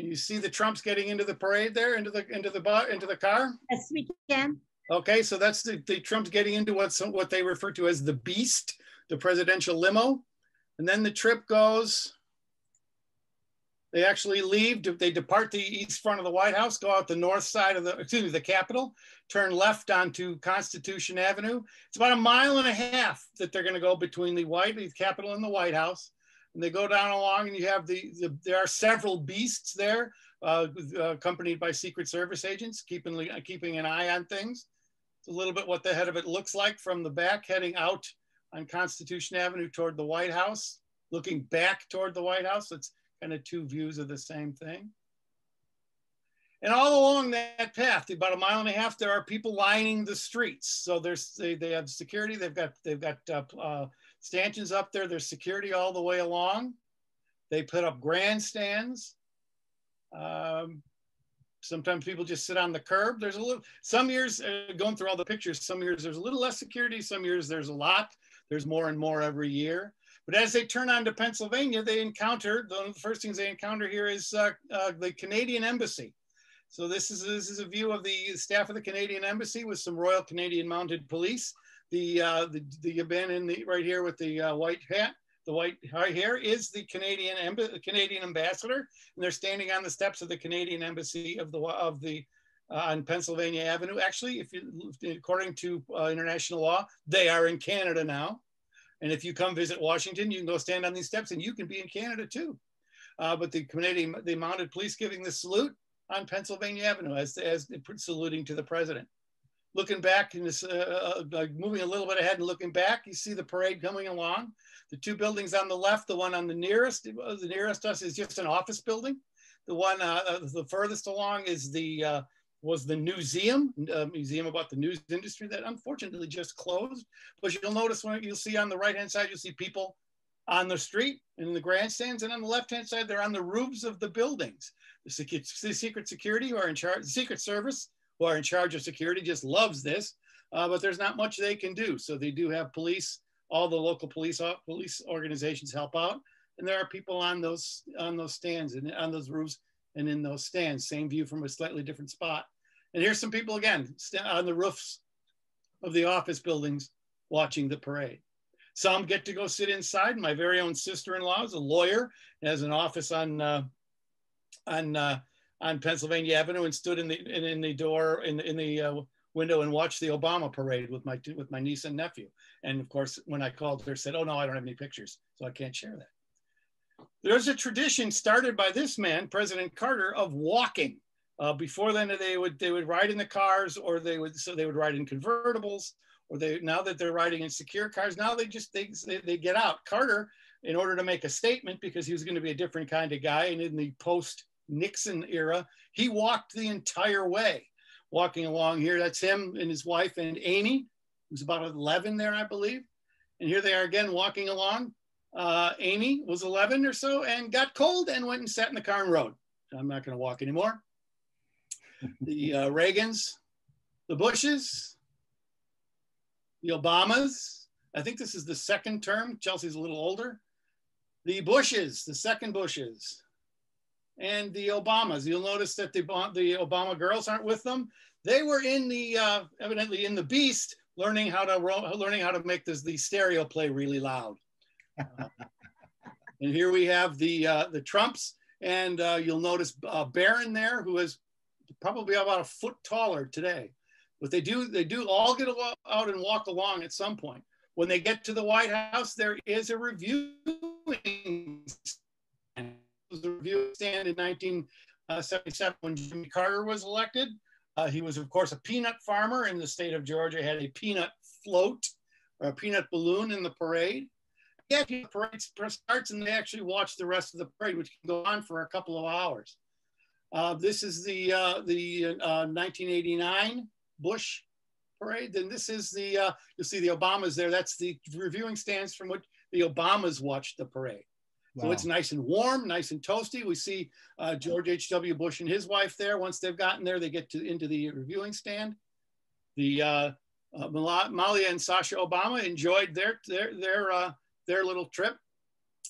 you see the Trumps getting into the parade there, into the car? Yes, we can. Okay, so that's the Trumps getting into what they refer to as the Beast, the presidential limo. And then the trip goes, they actually leave, they depart the east front of the White House, go out the north side of the Capitol, turn left onto Constitution Avenue. It's about 1.5 miles that they're gonna go between the Capitol and the White House. And they go down along and you have there are several beasts there, accompanied by Secret Service agents, keeping an eye on things. It's a little bit what the head of it looks like from the back, heading out on Constitution Avenue toward the White House, looking back toward the White House. It's kind of two views of the same thing. And all along that path, about 1.5 miles, there are people lining the streets. So they have security. They've got stanchions up there. There's security all the way along. They put up grandstands. Sometimes people just sit on the curb. There's some years, going through all the pictures, some years there's a little less security. Some years there's a lot. There's more and more every year. But as they turn onto Pennsylvania, they encounter, one of the first things they encounter here is the Canadian Embassy. So this is a view of the staff of the Canadian Embassy with some Royal Canadian Mounted Police. The man right here with the white hat, the white hair is the Canadian ambassador, and they're standing on the steps of the Canadian Embassy on Pennsylvania Avenue. Actually, according to international law, they are in Canada now. And if you come visit Washington, you can go stand on these steps and you can be in Canada too. But the mounted police giving the salute on Pennsylvania Avenue as saluting to the president. Looking back, and moving a little bit ahead and looking back, you see the parade coming along. The two buildings on the left, the one on the nearest us is just an office building. The one the furthest along is was the museum about the news industry that unfortunately just closed. But you'll notice you'll see on the right-hand side, you'll see people on the street and in the grandstands, and on the left-hand side, they're on the roofs of the buildings. The Secret Security who are in charge, the Secret Service who are in charge of security just loves this, but there's not much they can do. So they do have police, all the local police organizations help out. And there are people on those stands and on those roofs and in those stands, same view from a slightly different spot. And here's some people again, on the roofs of the office buildings watching the parade. Some get to go sit inside. My very own sister-in-law is a lawyer, has an office on Pennsylvania Avenue, and stood in the window and watched the Obama parade with my niece and nephew. And of course, when I called her, said, "Oh no, I don't have any pictures, so I can't share that." There's a tradition started by this man, President Carter, of walking. Before then, they would ride in the cars, or they would ride in convertibles, or now that they're riding in secure cars, now they get out. Carter, in order to make a statement, because he was going to be a different kind of guy, and in the post-Nixon era, he walked the entire way. Walking along here, that's him and his wife and Amy, who's about 11 there, I believe. And here they are again walking along. Amy was 11 or so and got cold and went and sat in the car and rode. I'm not going to walk anymore. The Reagans, the Bushes, the Obamas. I think this is the second term. Chelsea's a little older. The Bushes, the second Bushes, and the Obamas. You'll notice that the Obama girls aren't with them. They were in evidently in the Beast, learning how to make the stereo play really loud. And here we have the Trumps, and you'll notice Barron there, who is probably about a foot taller today. But they do all get out and walk along at some point. When they get to the White House, there is a reviewing stand. It was a review stand in 1977 when Jimmy Carter was elected. He was, of course, a peanut farmer in the state of Georgia, had a peanut float or a peanut balloon in the parade. Yeah, the parade starts and they actually watch the rest of the parade, which can go on for a couple of hours. This is the 1989 Bush parade. Then this is the, you'll see the Obamas there. That's the reviewing stands from which the Obamas watched the parade. Wow. So it's nice and warm, nice and toasty. We see George H.W. Bush and his wife there. Once they've gotten there, they get into the reviewing stand. The Malia and Sasha Obama enjoyed their little trip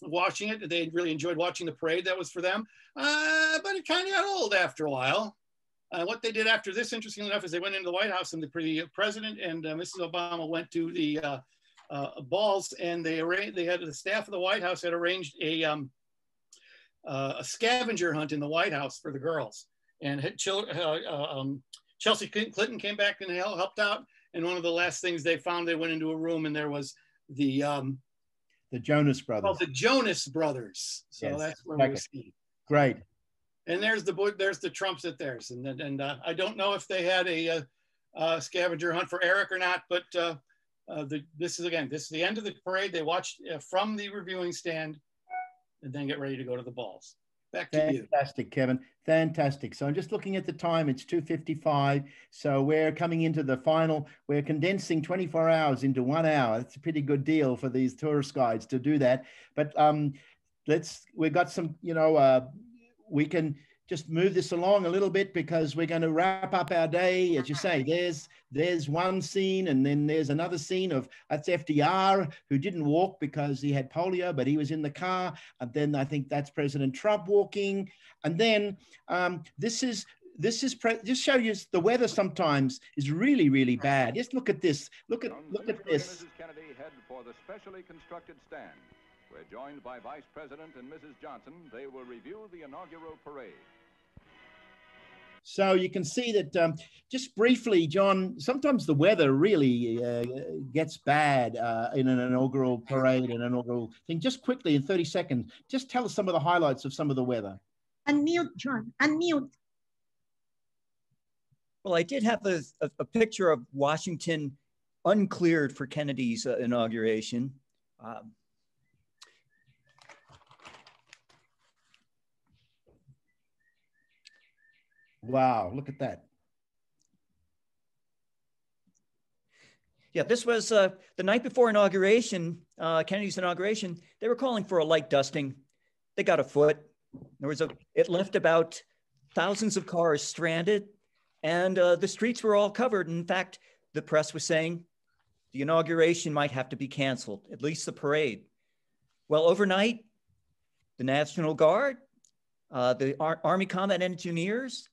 watching it. They really enjoyed watching the parade. That was for them. But it kind of got old after a while. What they did after this, interestingly enough, is they went into the White House, and the president and Mrs. Obama went to the balls, and they had the staff of the White House had arranged a scavenger hunt in the White House for the girls. And Chelsea Clinton came back and helped out. And one of the last things they found, they went into a room and there was the Jonas Brothers. Oh, the Jonas Brothers. So yes, that's where we see. Great. And there's the Trumps at theirs. And I don't know if they had a scavenger hunt for Eric or not, but this is the end of the parade. They watched from the reviewing stand and then get ready to go to the balls. Back to you. Fantastic, Kevin. Fantastic. So I'm just looking at the time. It's 2:55. So we're coming into the final. We're condensing 24 hours into 1 hour. It's a pretty good deal for these tourist guides to do that. But we've got some, we can just move this along a little bit because we're going to wrap up our day. As you say, there's one scene, and then there's another scene that's FDR, who didn't walk because he had polio, but he was in the car. And then I think that's President Trump walking. And then this just show you the weather sometimes is really, really bad. Just look at this. Look at this. Mrs. Kennedy head for the specially constructed stand. We're joined by Vice President and Mrs. Johnson. They will review the inaugural parade. So you can see that, just briefly, John, sometimes the weather really gets bad in an inaugural parade, an inaugural thing. Just quickly, in 30 seconds, just tell us some of the highlights of some of the weather. Unmute, John, unmute. Well, I did have a picture of Washington uncleared for Kennedy's inauguration. Wow, look at that. Yeah, this was the night before inauguration, Kennedy's inauguration. They were calling for a light dusting. They got a foot. It left about thousands of cars stranded, and the streets were all covered. In fact, the press was saying the inauguration might have to be canceled, at least the parade. Well, overnight, the National Guard, the Army Combat Engineers,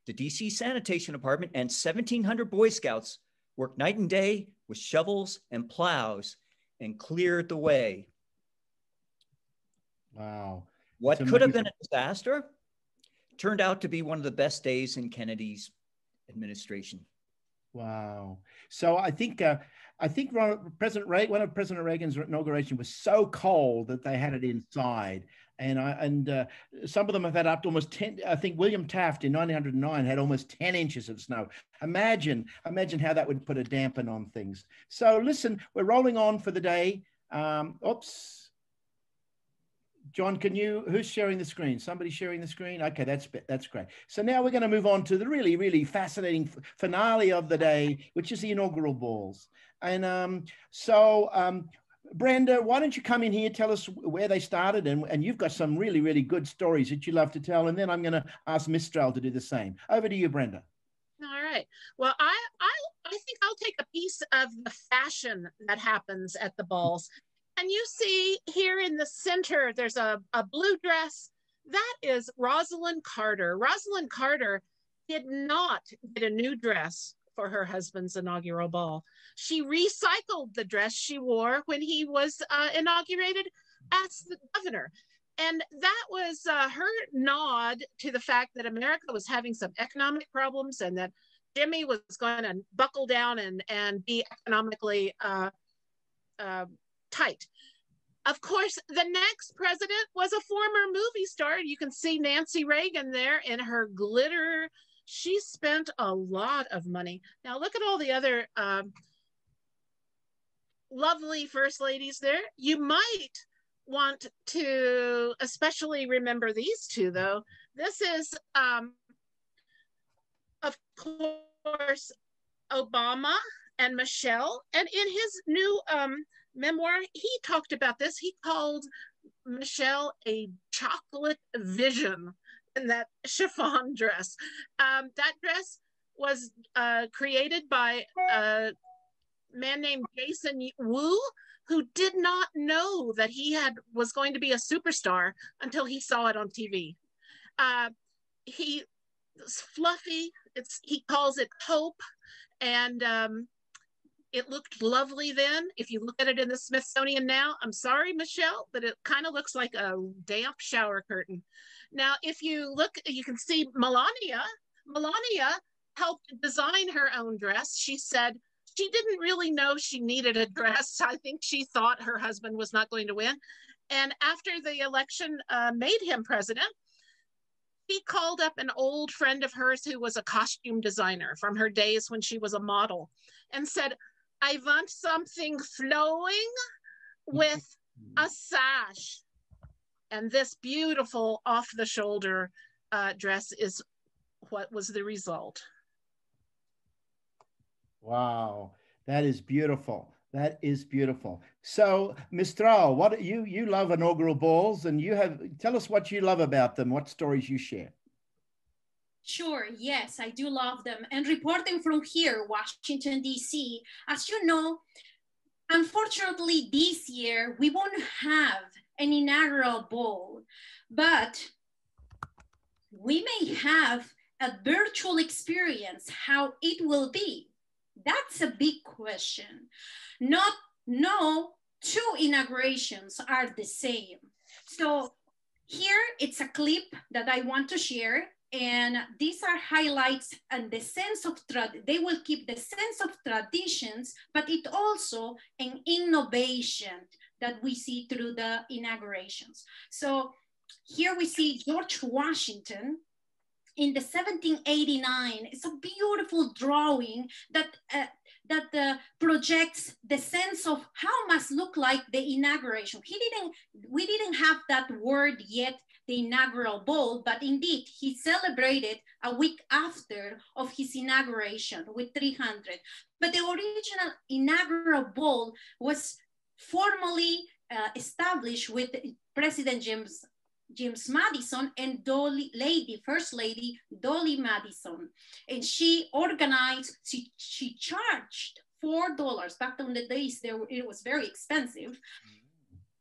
the DC Sanitation Department, and 1,700 Boy Scouts worked night and day with shovels and plows and cleared the way. Wow. What could have been a disaster turned out to be one of the best days in Kennedy's administration. Wow. So I think one of President Reagan's inauguration was so cold that they had it inside. And some of them have had up to almost 10. I think William Taft in 1909 had almost 10 inches of snow. Imagine how that would put a dampen on things. So listen, we're rolling on for the day. Oops. John, who's sharing the screen? Somebody sharing the screen? Okay, that's great. So now we're going to move on to the really, really fascinating finale of the day, which is the inaugural balls. And Brenda, why don't you come in here, tell us where they started, and you've got some really, really good stories that you love to tell, and then I'm going to ask Mistral to do the same. Over to you, Brenda. All right. Well, I think I'll take a piece of the fashion that happens at the balls. And you see here in the center, there's a blue dress. That is Rosalind Carter. Rosalind Carter did not get a new dress for her husband's inaugural ball. She recycled the dress she wore when he was inaugurated as the governor. And that was her nod to the fact that America was having some economic problems and that Jimmy was going to buckle down and be economically tight. Of course, the next president was a former movie star. You can see Nancy Reagan there in her glitter. She spent a lot of money. Now look at all the other lovely first ladies there. You might want to especially remember these two, though. This is, of course, Obama and Michelle. And in his new memoir, he talked about this. He called Michelle a chocolate vision in that chiffon dress. That dress was created by a man named Jason Wu, who did not know that he was going to be a superstar until he saw it on TV. It's fluffy. He calls it hope, and it looked lovely then. If you look at it in the Smithsonian now, I'm sorry, Michelle, but it kind of looks like a damp shower curtain. Now, if you look, you can see Melania. Melania helped design her own dress. She said she didn't really know she needed a dress. I think she thought her husband was not going to win. And after the election made him president, she called up an old friend of hers who was a costume designer from her days when she was a model and said, I want something flowing with a sash. And this beautiful off-the-shoulder dress is what was the result. Wow, that is beautiful. That is beautiful. So, Mistral, what you love inaugural balls, and tell us what you love about them. What stories you share? Sure, yes, I do love them. And reporting from here, Washington, D.C., as you know, unfortunately, this year, we won't have an inaugural ball, but we may have a virtual experience, how it will be. That's a big question. No two inaugurations are the same. So here it's a clip that I want to share, and these are highlights and the sense of, they will keep the sense of traditions, but it also an innovation that we see through the inaugurations. So here we see George Washington in the 1789. It's a beautiful drawing that projects the sense of how must look like the inauguration. We didn't have that word yet, the inaugural ball, but indeed he celebrated a week after of his inauguration with 300. But the original inaugural ball was formally established with President James Madison and First Lady Dolly Madison. And she organized, she charged $4. Back in the days, it was very expensive,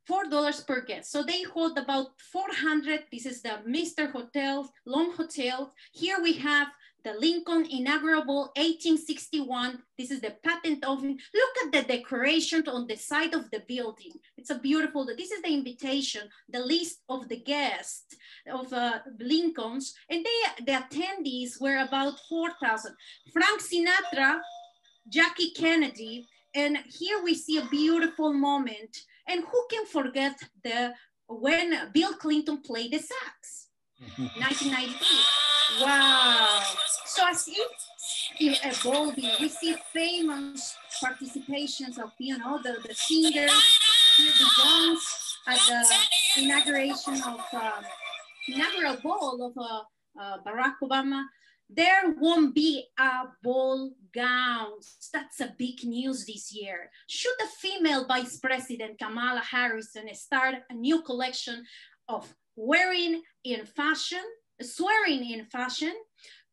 $4 per guest. So they hold about 400. This is the Mr. Hotel, Long Hotel. Here we have the Lincoln Inaugural Ball, 1861. This is the patent oven. Look at the decoration on the side of the building. It's a beautiful, this is the invitation, the list of the guests of Lincoln's, and the attendees were about 4,000. Frank Sinatra, Jackie Kennedy, and here we see a beautiful moment. And who can forget when Bill Clinton played the sax? 1993. Wow. So as it evolving, we see famous participations of, the singers, the ones at the inauguration of inaugural ball of Barack Obama. There won't be a ball gowns. That's a big news this year. Should the female Vice President Kamala Harris start a new collection of swearing in fashion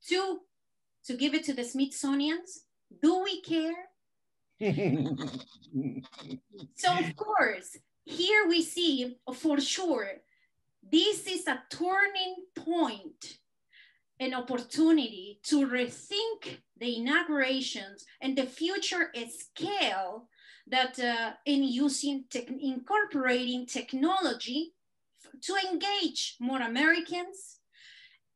to give it to the Smithsonians? Do we care? So of course, here we see for sure, this is a turning point, an opportunity to rethink the inaugurations and the future scale that incorporating technology to engage more Americans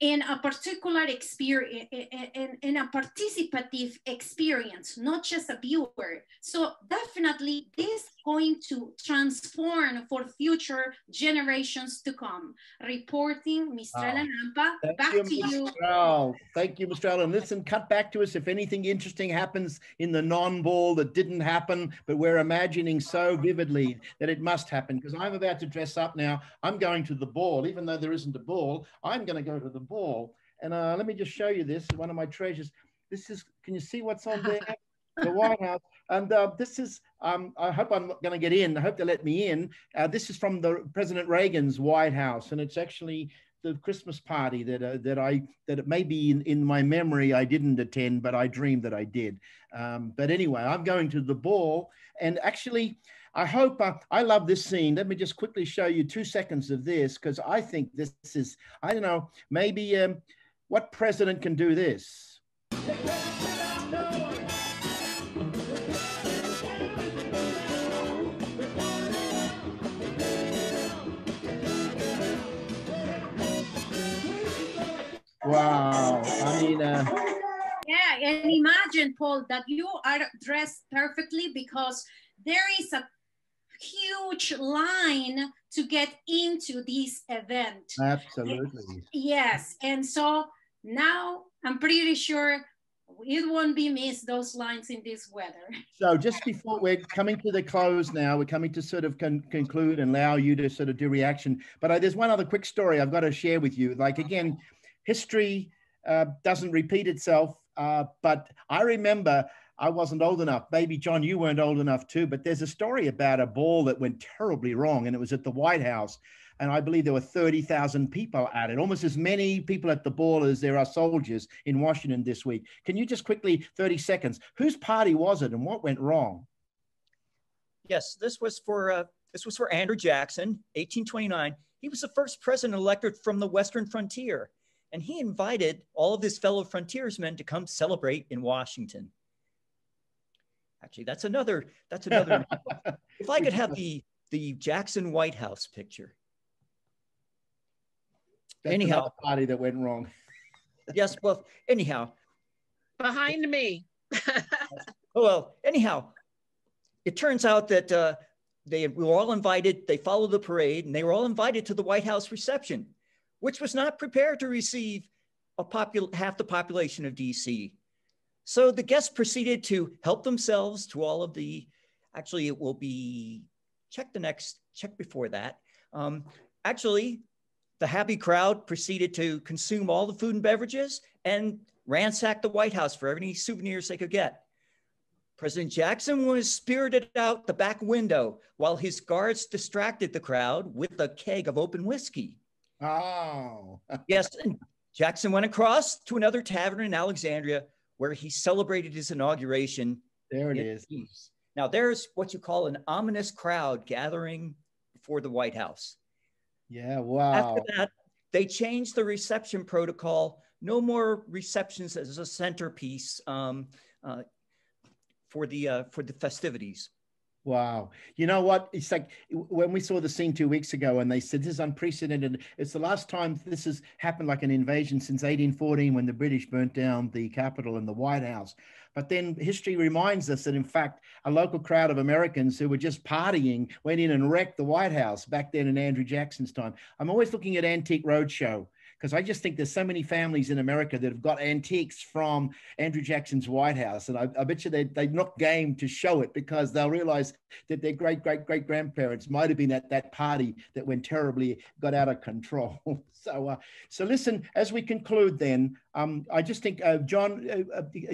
in a particular experience, in a participative experience, not just a viewer. So definitely this going to transform for future generations to come. Reporting, Mr. Lampa, back to you. Oh, thank you, Mr. Allen. Listen, cut back to us if anything interesting happens in the non-ball that didn't happen, but we're imagining so vividly that it must happen, because I'm about to dress up now. I'm going to the ball, even though there isn't a ball. I'm going to go to the ball. And let me just show you this, one of my treasures. This is, can you see what's on there? The White House. And this is, I hope I'm going to get in. I hope they let me in. This is from the President Reagan's White House. And it's actually the Christmas party that it may be in my memory I didn't attend, but I dreamed that I did. But anyway, I'm going to the ball. And actually, I hope, I love this scene. Let me just quickly show you 2 seconds of this, because I think this is, I don't know, maybe what president can do this? Wow. I mean, yeah, and imagine, Paul, that you are dressed perfectly, because there is a huge line to get into this event. Absolutely. Yes, and so now I'm pretty sure it won't be missed, those lines in this weather. So just before we're coming to the close now, we're coming to sort of conclude and allow you to sort of do reaction. But there's one other quick story I've got to share with you. Like, again, history doesn't repeat itself, but I remember I wasn't old enough. Maybe, John, you weren't old enough too, but there's a story about a ball that went terribly wrong, and it was at the White House. And I believe there were 30,000 people at it, almost as many people at the ball as there are soldiers in Washington this week. Can you just quickly, 30 seconds, whose party was it and what went wrong? Yes, this was for Andrew Jackson, 1829. He was the first president elected from the Western frontier, and he invited all of his fellow frontiersmen to come celebrate in Washington. Actually, that's another. If I could have the Jackson White House picture. That's anyhow, the party that went wrong. Yes, well, anyhow. Behind me. Well, anyhow, it turns out that they were all invited. They followed the parade, and they were all invited to the White House reception, which was not prepared to receive half the population of DC. So the guests proceeded to help themselves to all of the, actually it will be, check before that. Actually, the happy crowd proceeded to consume all the food and beverages and ransack the White House for any souvenirs they could get. President Jackson was spirited out the back window while his guards distracted the crowd with a keg of open whiskey. Oh. Yes, and Jackson went across to another tavern in Alexandria where he celebrated his inauguration. There it is. Peace. Now there's what you call an ominous crowd gathering before the White House. Yeah, wow. After that, they changed the reception protocol. No more receptions as a centerpiece for the festivities. Wow. You know what? It's like when we saw the scene 2 weeks ago and they said this is unprecedented. It's the last time this has happened like an invasion since 1814 when the British burnt down the Capitol and the White House. But then history reminds us that, in fact, a local crowd of Americans who were just partying went in and wrecked the White House back then in Andrew Jackson's time. I'm always looking at Antique Roadshow, because I just think there's so many families in America that have got antiques from Andrew Jackson's White House. And I bet you they're not game to show it because they'll realize that their great-great-great-grandparents might have been at that party that went terribly, got out of control. So listen, as we conclude then, I just think,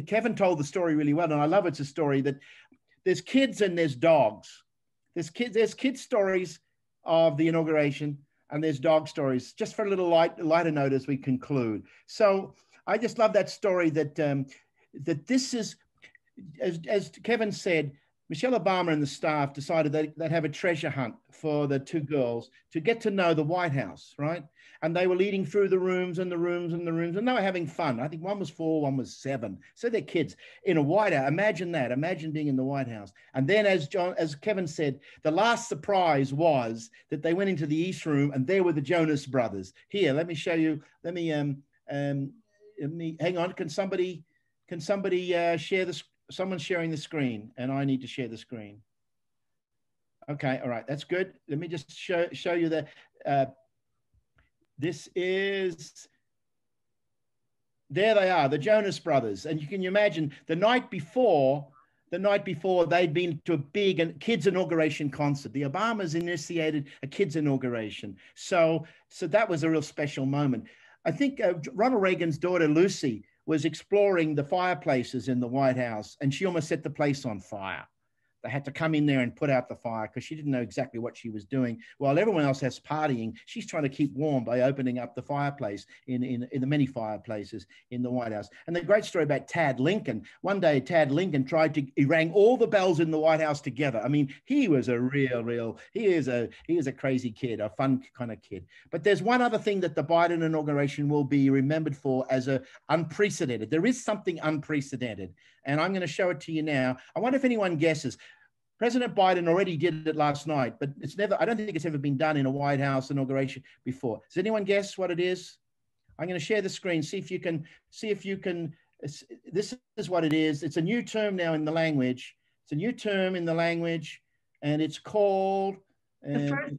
Kevin told the story really well. And I love it's a story that there's kids and there's dogs. There's kids stories of the inauguration, and there's dog stories, just for a little lighter note as we conclude. So I just love that story that that this is, as Kevin said, Michelle Obama and the staff decided they'd have a treasure hunt for the two girls to get to know the White House, right? And they were leading through the rooms and the rooms and the rooms, and they were having fun. I think one was 4, one was 7. So they're kids in a White House. Imagine that. Imagine being in the White House. And then, as Kevin said, the last surprise was that they went into the East Room, and there were the Jonas Brothers. Here, let me show you. Let me hang on. Can somebody share this? Someone's sharing the screen, and I need to share the screen. Okay, all right, that's good. Let me just show you the, this is, there they are, the Jonas Brothers. And you can imagine the night before they'd been to a big kids inauguration concert. The Obamas initiated a kids inauguration. So that was a real special moment. I think Ronald Reagan's daughter, Lucy, was exploring the fireplaces in the White House, and she almost set the place on fire. They had to come in there and put out the fire because she didn't know exactly what she was doing. While everyone else has partying, she's trying to keep warm by opening up the fireplace in the many fireplaces in the White House. And the great story about Tad Lincoln. One day, Tad Lincoln he rang all the bells in the White House together. I mean, he was a he is a crazy kid, a fun kind of kid. But there's one other thing that the Biden inauguration will be remembered for as unprecedented. There is something unprecedented. And I'm going to show it to you now. I wonder if anyone guesses. President Biden already did it last night, but I don't think it's ever been done in a White House inauguration before. Does anyone guess what it is? I'm going to share the screen, see if you can, this is what it is. It's a new term now in the language. It's a new term in the language, and it's called the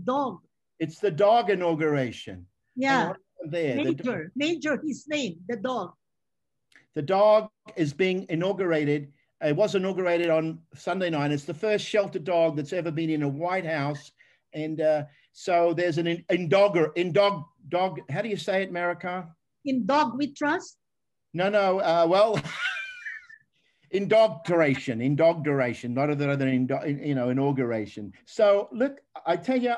dog. It's the dog inauguration. Yeah. There. Major, his name, the dog. The dog is being inaugurated. It was inaugurated on Sunday night. It's the first shelter dog that's ever been in a White House. And so there's an dog. How do you say it, Marika? In dog we trust? No. Well, inauguration, not other than inauguration. So look, I tell you,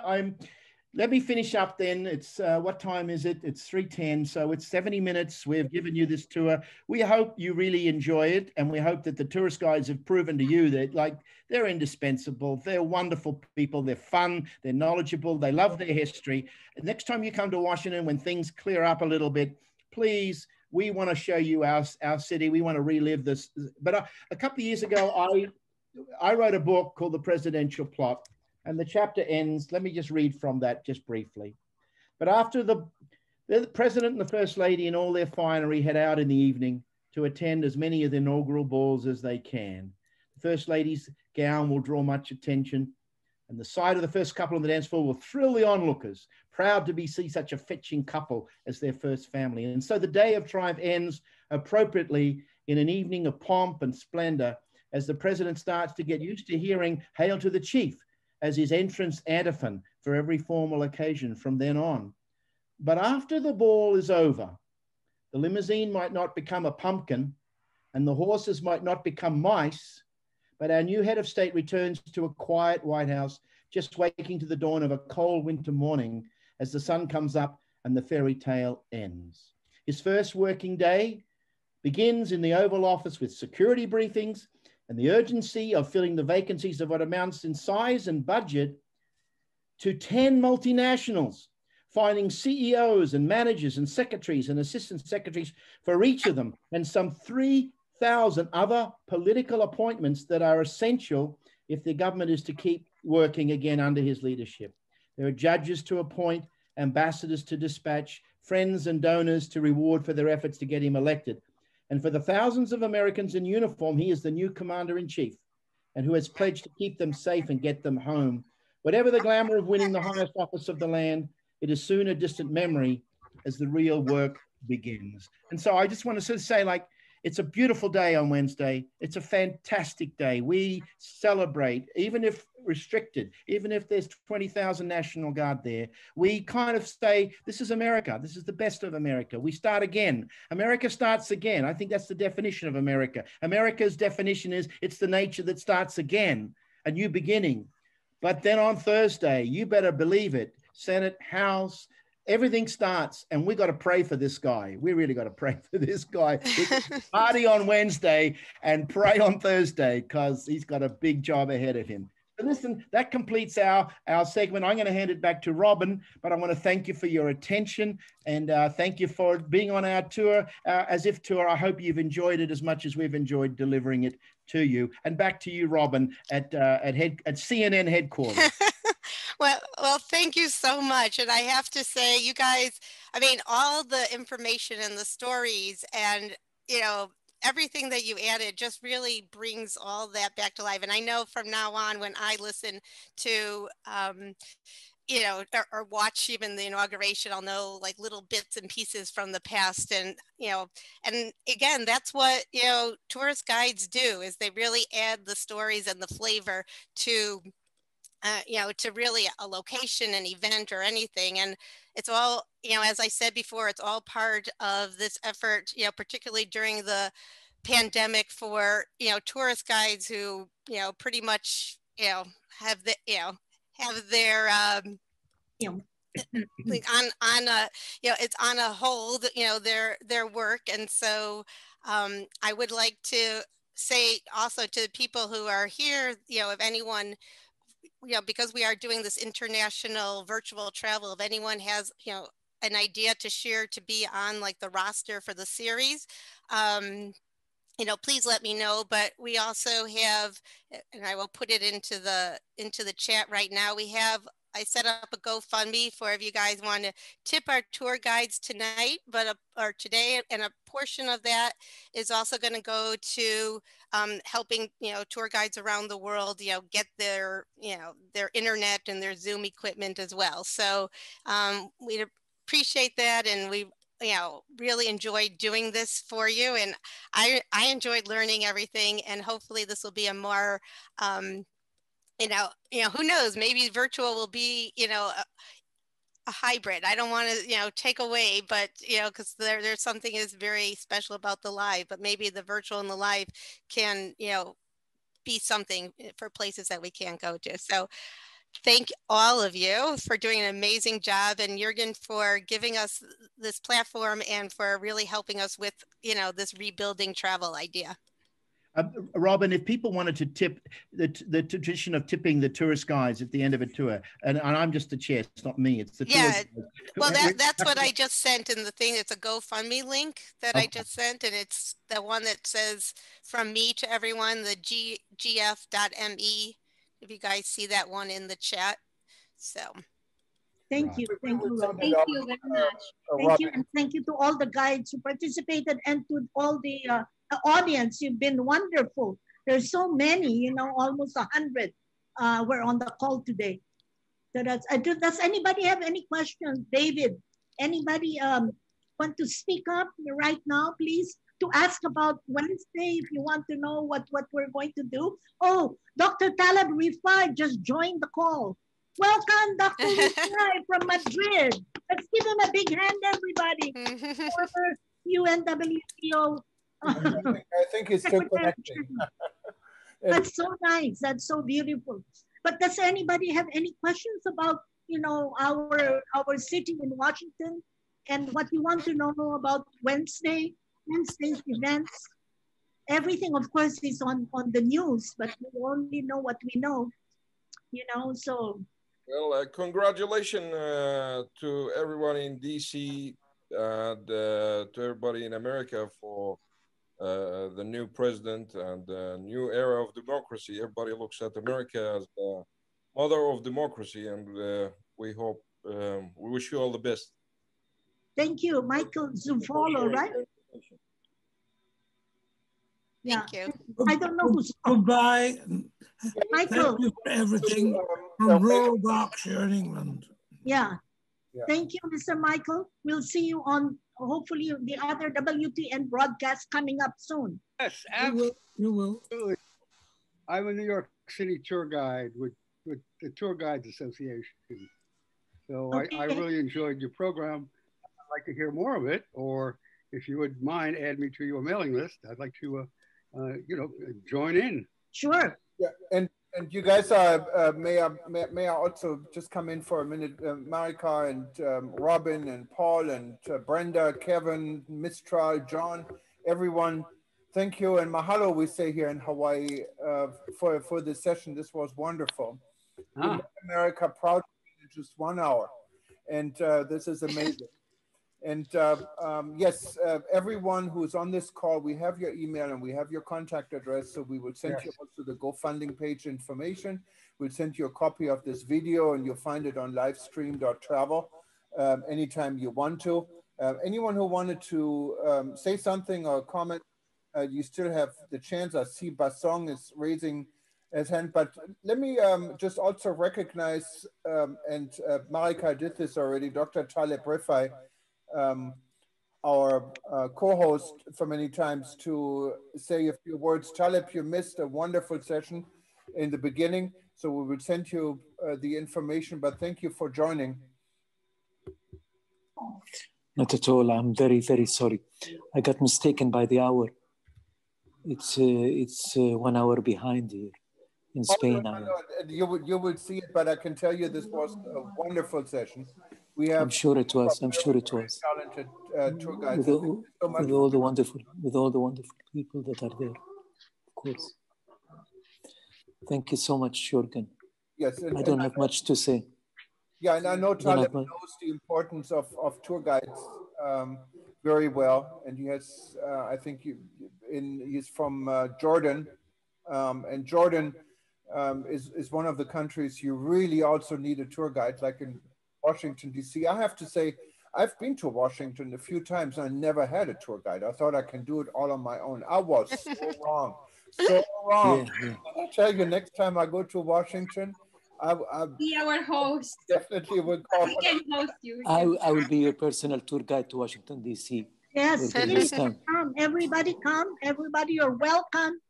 let me finish up then. It's, what time is it? It's 3:10, so it's 70 minutes. We've given you this tour. We hope you really enjoy it, and we hope that the tourist guides have proven to you that they're indispensable. They're wonderful people. They're fun. They're knowledgeable. They love their history. Next time you come to Washington, when things clear up a little bit, please, we want to show you our city. We want to relive this. But a couple of years ago, I wrote a book called The Presidential Plot. And the chapter ends, let me just read from that just briefly. But after the president and the first lady in all their finery head out in the evening to attend as many of the inaugural balls as they can. The first lady's gown will draw much attention, and the sight of the first couple on the dance floor will thrill the onlookers, proud to see such a fetching couple as their first family. And so the day of triumph ends appropriately in an evening of pomp and splendor as the president starts to get used to hearing "Hail to the Chief" as his entrance antiphon for every formal occasion from then on. But after the ball is over, the limousine might not become a pumpkin and the horses might not become mice, but our new head of state returns to a quiet White House, just waking to the dawn of a cold winter morning as the sun comes up and the fairy tale ends. His first working day begins in the Oval Office with security briefings and the urgency of filling the vacancies of what amounts in size and budget to 10 multinationals, finding CEOs and managers and secretaries and assistant secretaries for each of them, and some 3,000 other political appointments that are essential if the government is to keep working again under his leadership. There are judges to appoint, ambassadors to dispatch, friends and donors to reward for their efforts to get him elected. And for the thousands of Americans in uniform, he is the new commander-in-chief and who has pledged to keep them safe and get them home. Whatever the glamour of winning the highest office of the land, it is soon a distant memory as the real work begins. And so I just want to sort of say, it's a beautiful day on Wednesday. It's a fantastic day. We celebrate, even if restricted, even if there's 20,000 National Guard there, we kind of say, this is America. This is the best of America. We start again. America starts again. I think that's the definition of America. America's definition is it's the nature that starts again, a new beginning. But then on Thursday, you better believe it, Senate, House, everything starts, and we got to pray for this guy. We really got to pray for this guy. We party on Wednesday and pray on Thursday because he's got a big job ahead of him. So listen, that completes our segment. I'm going to hand it back to Robin, but I want to thank you for your attention and thank you for being on our tour, As If tour. I hope you've enjoyed it as much as we've enjoyed delivering it to you. And back to you, Robin, at CNN headquarters. Well, thank you so much. And I have to say, you guys, I mean, all the information and the stories and, everything that you added just really brings all that back to life. And I know from now on, when I listen to, you know, or watch even the inauguration, I'll know like little bits and pieces from the past. And, you know, and again, that's what, you know, tourist guides do, is they really add the stories and the flavor to, you know, to really a location, an event or anything. And it's all, you know, as I said before, it's all part of this effort, you know, particularly during the pandemic, for, you know, tourist guides who, you know, pretty much, you know, have the, you know, have their, like on a, you know, it's on a hold, you know, their work. And so I would like to say also to the people who are here, you know, if anyone, you know, because we are doing this international virtual travel, if anyone has, you know, an idea to share to be on like the roster for the series, you know, please let me know. But we also have, and I will put it into the chat right now, we have, I set up a GoFundMe for if you guys want to tip our tour guides tonight, or today, and a portion of that is also going to go to helping, you know, tour guides around the world, you know, get their, you know, their internet and their Zoom equipment as well. So we appreciate that, and we, you know, really enjoyed doing this for you, and I enjoyed learning everything, and hopefully this will be a more you know, who knows, maybe virtual will be, you know, a hybrid. I don't want to, you know, take away, but, you know, because there's something is very special about the live, but maybe the virtual and the live can, you know, be something for places that we can't go to. So thank all of you for doing an amazing job, and Jürgen for giving us this platform and for really helping us with, you know, this rebuilding travel idea. Robin, if people wanted to tip, the tradition of tipping the tourist guides at the end of a tour, and I'm just the chair, it's not me, it's the yeah. Well, that's what I just sent in the thing. It's a GoFundMe link that I just sent, and it's the one that says "From me to everyone," the gf.me. If you guys see that one in the chat, so. Thank you, Thank you very much. Thank you, and thank you to all the guides who participated, and to all the audience. You've been wonderful. There's so many, you know, almost 100 were on the call today. So does anybody have any questions? David, anybody want to speak up right now, please, to ask about Wednesday, if you want to know what we're going to do? Oh, Dr. Taleb Rifai just joined the call. Welcome, Dr. Rifai from Madrid. Let's give him a big hand, everybody. Former UNWTO. I think he's still connecting. That's so nice. That's so beautiful. But does anybody have any questions about, you know, our city in Washington, and what you want to know about Wednesday's events? Everything, of course, is on the news, but we only know what we know, you know. So. Well, congratulations to everyone in DC and to everybody in America for the new president and the new era of democracy. Everybody looks at America as the mother of democracy, and we hope, we wish you all the best. Thank you, Michael Zufolo, right? Thank you. I don't know who's. Goodbye. Michael. Thank you for everything from rural Berkshire in England. Yeah. Thank you, Mr. Michael. We'll see you on, hopefully, the other WTN broadcast coming up soon. Yes, you will. I'm a New York City tour guide with the Tour Guides Association. So okay. I really enjoyed your program. I'd like to hear more of it, or if you would mind, add me to your mailing list. I'd like to, you know, join in. Sure. Yeah, and you guys, may I also just come in for a minute? Marika and Robin and Paul and Brenda, Kevin, Mistral, John, everyone, thank you and mahalo, we say here in Hawaii, for this session. This was wonderful. We made America proud in just 1 hour, and this is amazing. And yes, everyone who's on this call, we have your email and we have your contact address. So we will send you also the GoFundMe page information. We'll send you a copy of this video, and you'll find it on livestream.travel anytime you want to. Anyone who wanted to say something or comment, you still have the chance. I see Basong is raising his hand, but let me just also recognize, and Marika did this already, Dr. Taleb Rifai, our co-host for many times, to say a few words. Taleb, you missed a wonderful session in the beginning, so we will send you the information, but thank you for joining. Not at all. I'm very, very sorry. I got mistaken by the hour. It's 1 hour behind here in Spain. Oh, no. You will see it, but I can tell you this was a wonderful session. We have. I'm sure it was. I'm sure it was. Talented tour guides. With all the wonderful people that are there, of course. Thank you so much, Jürgen. Yes, I don't have much to say. Yeah, and I know Taleb knows the importance of tour guides very well, and he has, I think, he's from Jordan, and Jordan is one of the countries you really also need a tour guide, like in Washington, D.C. I have to say, I've been to Washington a few times, and I never had a tour guide. I thought I can do it all on my own. I was so wrong, so wrong. Yeah. I tell you, next time I go to Washington, be our host. Definitely will call. We can host you. I will be your personal tour guide to Washington, D.C. Yes, please come. Everybody come. Everybody, you're welcome.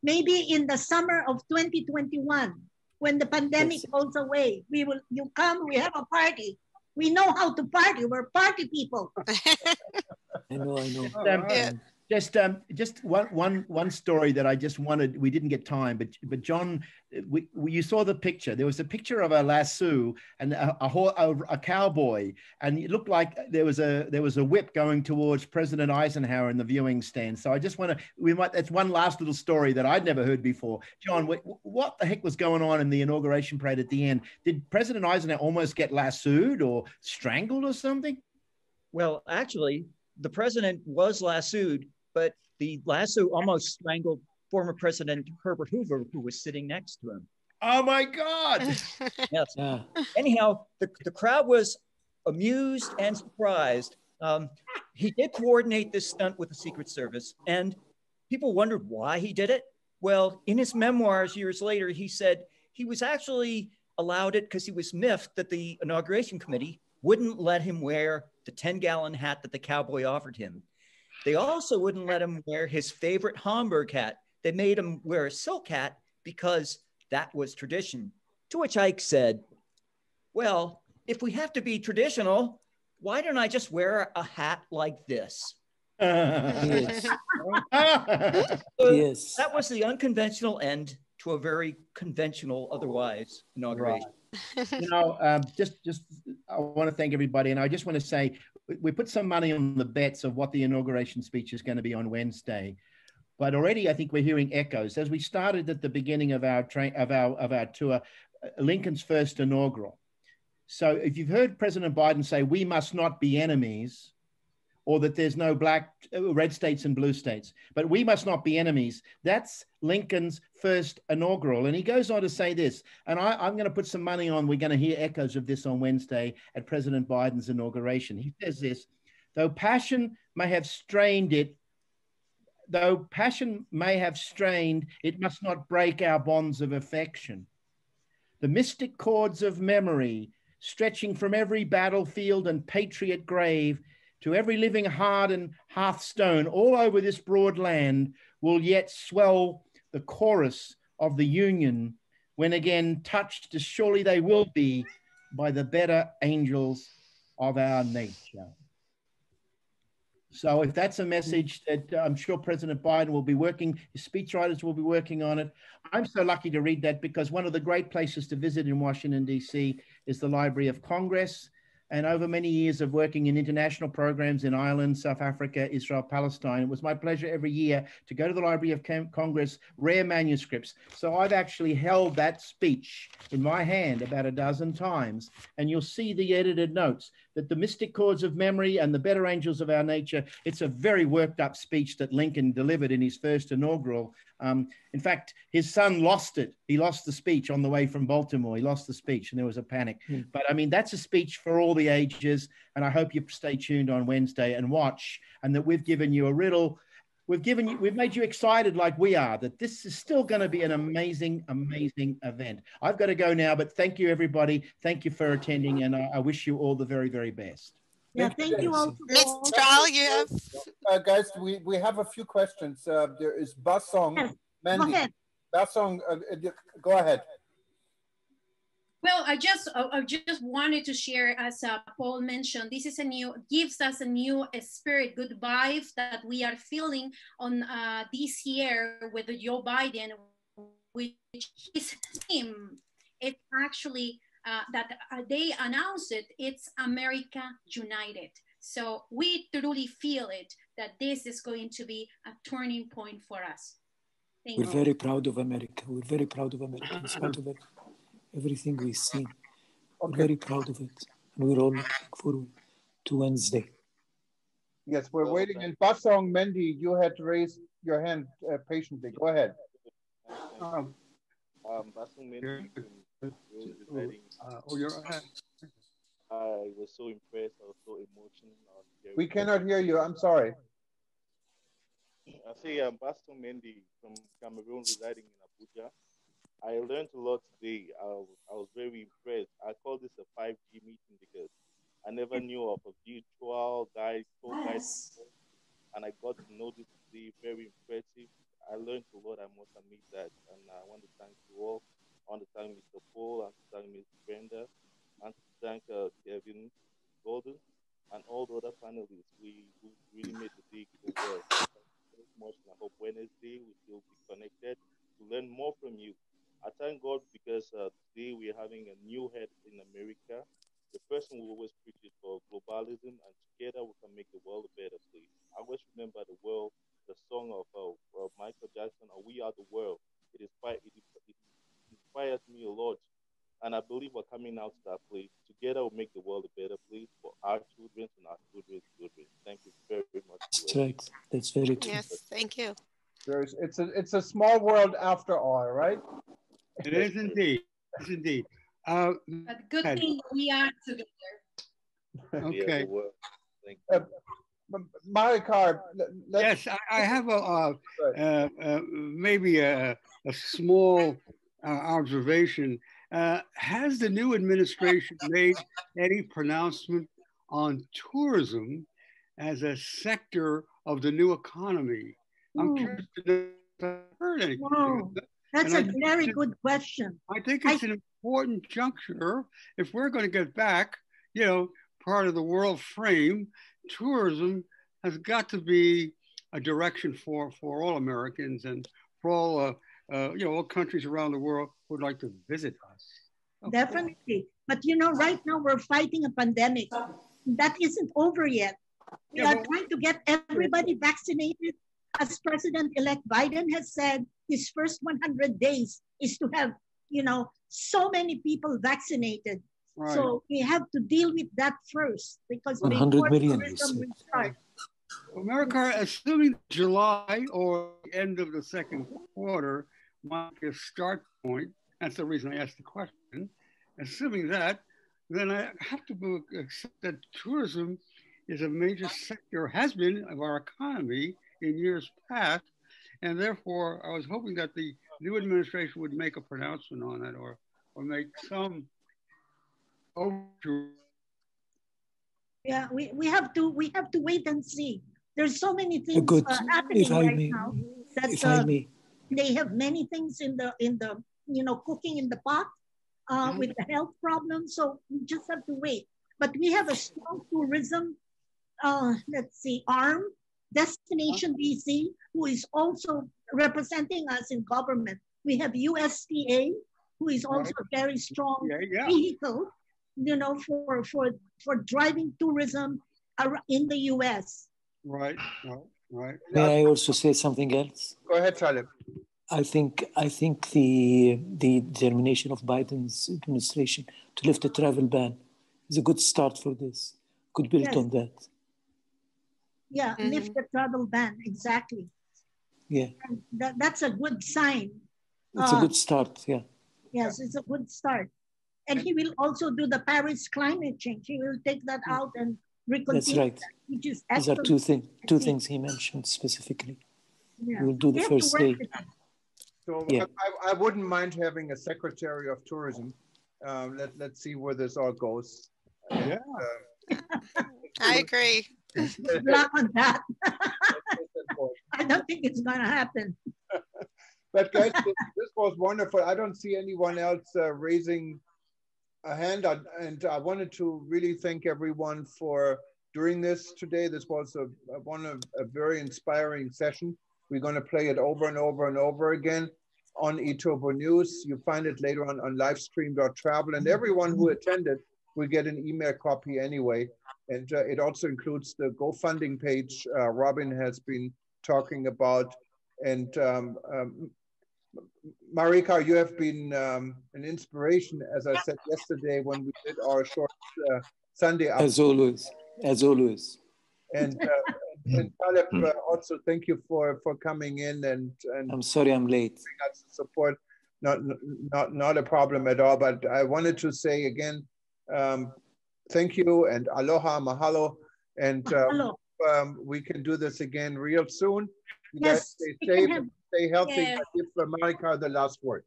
Maybe in the summer of 2021, when the pandemic goes away, you come, we have a party. We know how to party. We're party people. I know. Just one story that I just wanted. We didn't get time, but John, you saw the picture. There was a picture of a lasso and a cowboy, and it looked like there was a whip going towards President Eisenhower in the viewing stand. So I just want to. That's one last little story that I'd never heard before. John, what the heck was going on in the inauguration parade at the end? Did President Eisenhower almost get lassoed or strangled or something? Well, actually, the president was lassoed, but the lasso almost strangled former President Herbert Hoover, who was sitting next to him. Oh my God! Yes. Anyhow, the crowd was amused and surprised. He did coordinate this stunt with the Secret Service, and people wondered why he did it. Well, in his memoirs years later, he said he was actually allowed it because he was miffed that the inauguration committee wouldn't let him wear the 10-gallon hat that the cowboy offered him. They also wouldn't let him wear his favorite Homburg hat. They made him wear a silk hat because that was tradition. To which Ike said, well, if we have to be traditional, why don't I just wear a hat like this? Yes. Yes. That was the unconventional end to a very conventional otherwise inauguration. Right. Just I want to thank everybody, and I just want to say we put some money on the bets of what the inauguration speech is going to be on Wednesday, but already I think we're hearing echoes as we started at the beginning of our tour. Lincoln's first inaugural. So if you've heard President Biden say we must not be enemies, or that there's no red states and blue states, but we must not be enemies. That's Lincoln's first inaugural. And he goes on to say this, and I'm going to put some money on, we're going to hear echoes of this on Wednesday at President Biden's inauguration. He says this, though passion may have strained, it must not break our bonds of affection. The mystic cords of memory, stretching from every battlefield and patriot grave to every living heart and hearthstone all over this broad land, will yet swell the chorus of the Union when again touched, as surely they will be, by the better angels of our nature. So if that's a message that I'm sure President Biden will be working, his speechwriters will be working on it. I'm so lucky to read that because one of the great places to visit in Washington, D.C. is the Library of Congress. And over many years of working in international programs in Ireland, South Africa, Israel, Palestine, it was my pleasure every year to go to the Library of Congress, rare manuscripts. So I've actually held that speech in my hand about a dozen times, and you'll see the edited notes that the mystic chords of memory and the better angels of our nature, it's a very worked up speech that Lincoln delivered in his first inaugural. In fact, his son lost it. He lost the speech on the way from Baltimore. He lost the speech and there was a panic. But I mean, that's a speech for all the ages. And I hope you stay tuned on Wednesday and watch, and that we've given you a riddle. we've made you excited like we are, that this is still going to be an amazing, amazing event. I've got to go now, but thank you, everybody. Thank you for attending, and I wish you all the very, very best. Yeah, thank you all. Mr. Strahl, you have... guys, we have a few questions. There is Basong. Yes, Mandy. go ahead. Basong, go ahead. Well, I just wanted to share, as Paul mentioned, this is gives us a new spirit, good vibes that we are feeling on this year with Joe Biden, which his theme, it's actually that they announced it, it's America United. So we truly feel it, that this is going to be a turning point for us. We're very proud of America. We're very proud of America in spite of everything we've seen. We're very proud of it. And we're all looking forward to Wednesday. Yes, we're waiting. And Basong, Mendy, you had raised your hand patiently. Go ahead. Basong Mendy, I was so impressed. I was so emotional. We cannot hear you. I'm sorry. I say I'm Basong Mendy from Cameroon, residing in Abuja. I learned a lot today. I was very impressed. I call this a 5G meeting because I never knew of a virtual guide, and I got to know this today. Very impressive. I learned a lot. I must admit that, and I want to thank you all. I want to thank Mr. Paul, and to thank Ms. Brenda, and to thank Kevin Golden, and all the other panelists. We really made the day go well. Thank you so much, and I hope Wednesday we will be connected to learn more from you. I thank God because today we are having a new head in America. The person who always preaches for globalism, and together we can make the world a better place. I always remember the song of Michael Jackson, "We Are the World." It inspires me a lot, and I believe we're coming out to that place. Together we'll make the world a better place for our children and our children's children. Thank you very, very much. That's right. That's very true. Yes, thank you. It's a small world after all, right? It is indeed. It's indeed. But good thing we are together. Okay. Marikar, yes, I have maybe a small observation. Has the new administration made any pronouncement on tourism as a sector of the new economy? I'm curious to know if I've heard anything. Whoa. That's a very good question. I think it's an important juncture. If we're going to get back, part of the world frame, tourism has got to be a direction for all Americans and for all countries around the world who would like to visit us. Definitely. But right now we're fighting a pandemic. That isn't over yet. We are trying to get everybody vaccinated. As President-elect Biden has said, his first 100 days is to have, so many people vaccinated. Right. So we have to deal with that first because 100 million. America, assuming July or the end of the second quarter might be a start point. That's the reason I asked the question. Assuming that, then I have to accept that tourism is a major sector, has been, of our economy in years past, and therefore I was hoping that the new administration would make a pronouncement on that or make some overture. Yeah, we have to wait and see. There's so many things happening right now that they have many things in the cooking in the pot with the health problems. So we just have to wait. But we have a strong tourism arm. Destination DC, who is also representing us in government. We have USTA, who is also a very strong vehicle, for driving tourism in the US. Right. May I also say something else? Go ahead, Talib. I think the determination of Biden's administration to lift the travel ban is a good start for this. Could build on that. Yeah, lift the travel ban, exactly. Yeah. And that's a good sign. It's a good start, yeah. Yes, it's a good start. And he will also do the Paris climate change. He will take that out and reconsider. That's right. That, which is These are excellent. two things he mentioned specifically. Yeah. We'll do the first day. So Yeah. I wouldn't mind having a secretary of tourism. Let's see where this all goes. Yeah. I agree. Good luck on that. I don't think it's going to happen. But guys, this was wonderful. I don't see anyone else raising a hand, and I wanted to really thank everyone for doing this today. This was a very inspiring session. We're going to play it over and over and over again on eTurbo News. You find it later on livestream.travel, and everyone who attended will get an email copy anyway. And it also includes the GoFundMe page Robin has been talking about. And Marika, you have been an inspiration, as I said yesterday when we did our short Sunday update. As always, as always. And Taleb, also thank you for coming in and I'm sorry I'm late. Support. Not a problem at all. But I wanted to say again, thank you and aloha, mahalo, and we can do this again real soon. You guys stay safe, stay healthy. Yes. I give Marika the last word.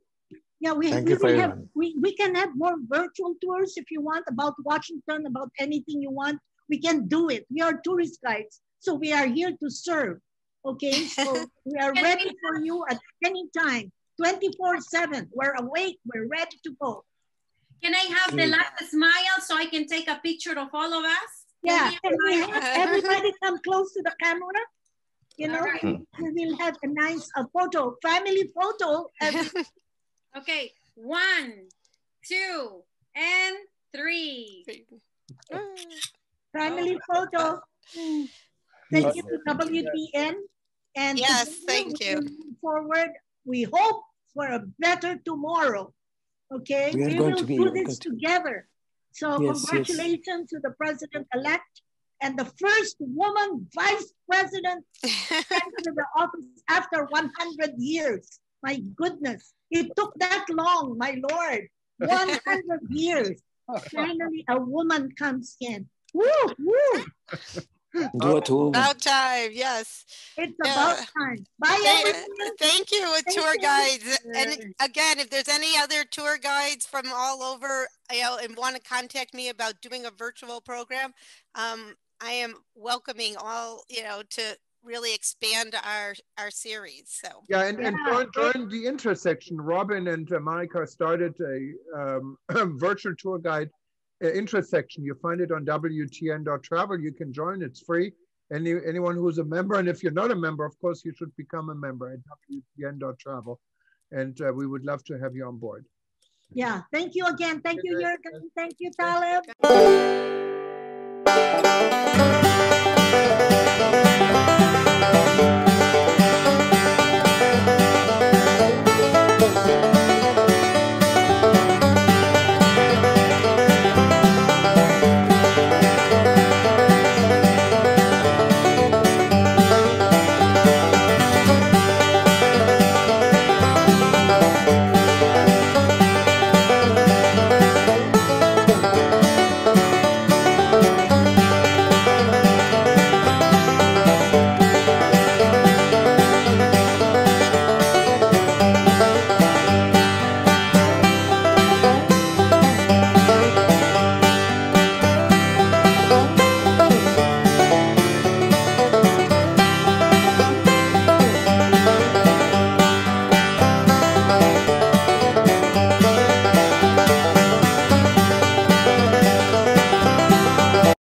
Yeah, we can have more virtual tours if you want about Washington, about anything you want. We can do it. We are tourist guides, so we are here to serve. Okay, so we are ready for you at any time, 24/7. We're awake. We're ready to go. Can I have the last smile so I can take a picture of all of us? Yeah, can we have everybody come close to the camera? You know, we will have a nice photo, family photo. Okay, 1, 2, and 3. Family photo. Thank you to WTN. And yes, thank you. Moving forward, we hope for a better tomorrow. Okay, we will do this together. So congratulations to the president-elect and the first woman vice president to the office after 100 years. My goodness, it took that long, my Lord. 100 years. Finally, a woman comes in. Woo, woo. About time, yes. It's about time. Bye, everyone. Thank you, tour guides. And again, if there's any other tour guides from all over, and want to contact me about doing a virtual program, I am welcoming all, to really expand our series. So yeah, and during the intersection, Robin and Monica started a virtual tour guide intersection. You find it on WTN.travel. You can join. It's free. Anyone who's a member, and if you're not a member, of course, you should become a member at WTN.travel. And we would love to have you on board. Yeah, thank you again. Thank you, Jürgen. Thank you, Taleb.